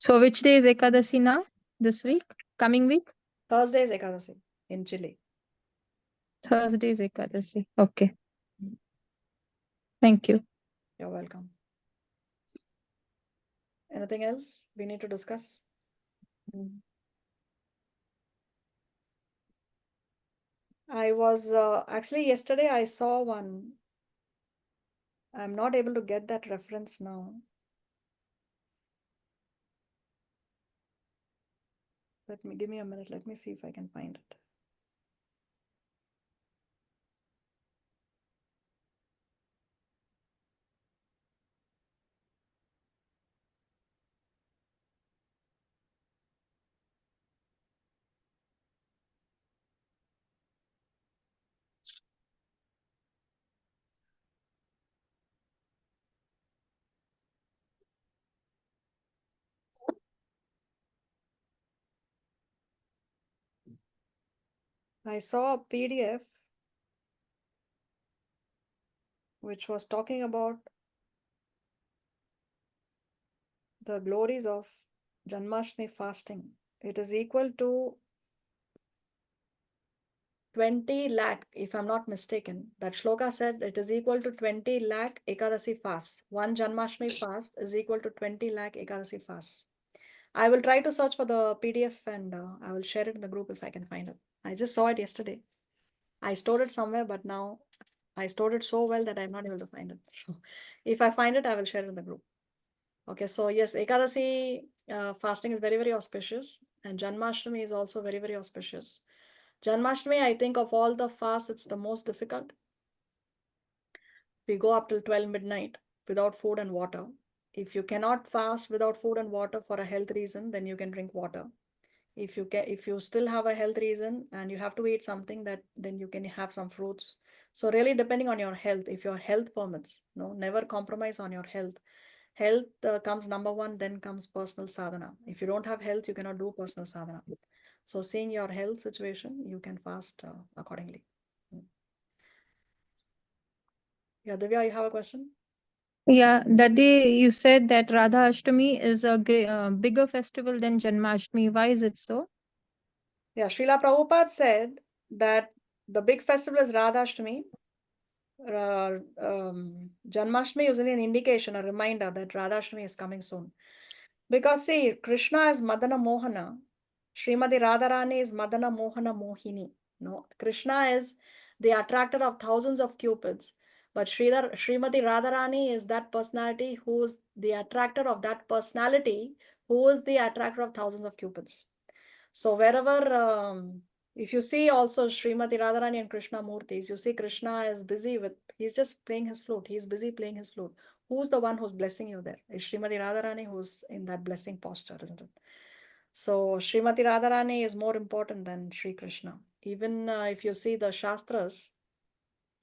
So which day is Ekadasi now? This week? Coming week? Thursday is Ekadasi in Chile. Thursday is Ekadasi. Okay. Thank you. You're welcome. Anything else we need to discuss? I was actually yesterday I saw one. I'm not able to get that reference now. Give me a minute. Let me see if I can find it. I saw a PDF which was talking about the glories of Janmashtami fasting. It is equal to 20 lakh, if I'm not mistaken. That shloka said it is equal to 20 lakh Ekadasi fasts. One Janmashtami fast is equal to 20 lakh Ekadasi fasts. I will try to search for the PDF and I will share it in the group if I can find it. I just saw it yesterday. I stored it somewhere, but now I stored it so well that I'm not able to find it. So if I find it, I will share it in the group. Okay, so yes, Ekadasi fasting is very, very auspicious, and Janmashtami is also very, very auspicious. Janmashtami, I think of all the fasts, it's the most difficult. We go up till 12 midnight without food and water. If you cannot fast without food and water for a health reason, then you can drink water. If you still have a health reason and you have to eat something, then you can have some fruits. So really depending on your health, if your health permits, never compromise on your health. Health comes number one, then comes personal sadhana. If you don't have health, you cannot do personal sadhana. So seeing your health situation, you can fast accordingly. Yeah, Divya, you have a question? Yeah, that day you said that Radha Ashtami is a bigger festival than Janmashtami. Why is it so? Yeah, Srila Prabhupada said that the big festival is Radha Ashtami. Janmashtami is an indication, a reminder that Radha Ashtami is coming soon. Because see, Krishna is Madana Mohana. Srimati Radharani is Madana Mohana Mohini. No, Krishna is the attractor of thousands of cupids. But Srimati Radharani is that personality who is the attractor of that personality, who is the attractor of thousands of cupids. So wherever, if you see also Srimati Radharani and Krishna Murtis, you see Krishna is busy with, he's just playing his flute. He's busy playing his flute. Who's the one who's blessing you there? It's Srimati Radharani who's in that blessing posture, isn't it? So Srimati Radharani is more important than Sri Krishna. Even if you see the Shastras,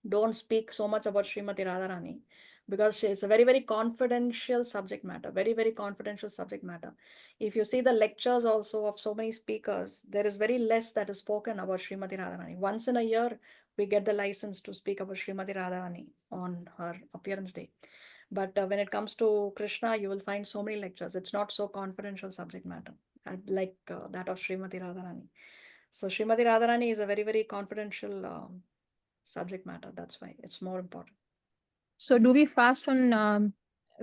don't speak so much about Srimati Radharani because it's a very, very confidential subject matter, very, very confidential subject matter. If you see the lectures also of so many speakers, there is very less that is spoken about Srimati Radharani. Once in a year, we get the license to speak about Srimati Radharani on her appearance day. But when it comes to Krishna, you will find so many lectures. It's not so confidential subject matter like that of Srimati Radharani. So Srimati Radharani is a very, very confidential subject matter. That's why it's more important. So do we fast on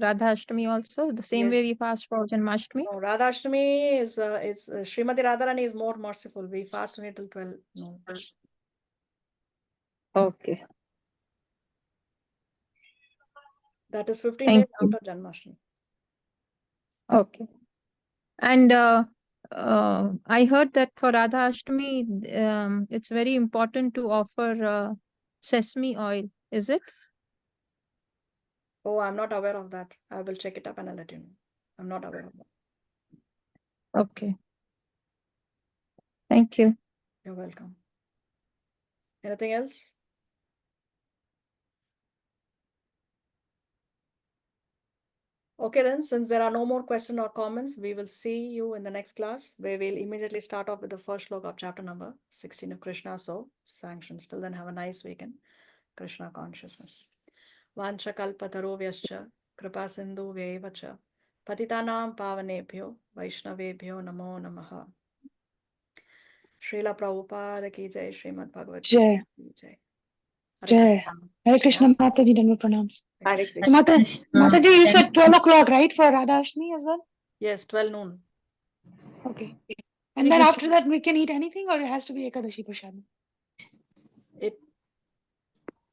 Radha Ashtami also, the same way we Yes. fast for Janmashtami? No, Radha Ashtami is Srimati Radharani is more merciful. We fast only till 12 noon. Okay. That is 15 Thank days you. after Janmashtami. Okay. And I heard that for Radha Ashtami, it's very important to offer sesame oil. Is it? Oh, I'm not aware of that. I will check it up and I'll let you know. I'm not aware of that. Okay. Thank you. You're welcome. Anything else? Okay then, since there are no more questions or comments, we will see you in the next class where we'll immediately start off with the first shloka of chapter number 16 of Krishna. So, sanctions. Till then, have a nice weekend. Krishna consciousness. Vancha kalpatarovyaschа kripa sindhu vyevacha patitanam pavanebhyo vaishnavebhyo namo namaha. Srila Prabhupada ki jai, Srimad Bhagavad Gita Jai, ki jai. Jai. Hare Krishna, Mataji, Dhanva Pranams. Hare So Krishna. Mataji, you said 12 o'clock, right, for Radha Ashtami as well? Yes, 12 noon. Okay. And then after that, we can eat anything, or it has to be Ekadashi Prashad?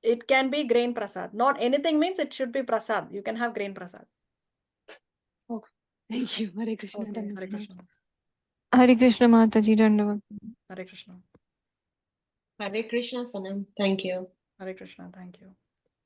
It can be grain prasad. Not anything means it should be prasad. You can have grain prasad. Okay. Thank you. Hare Krishna. Okay, Dhanva Hare Pranams. Krishna. Hare Krishna Mataji Dandavat. Hare Krishna. Hare Krishna, Sanam. Thank you. Hare Krishna. Thank you.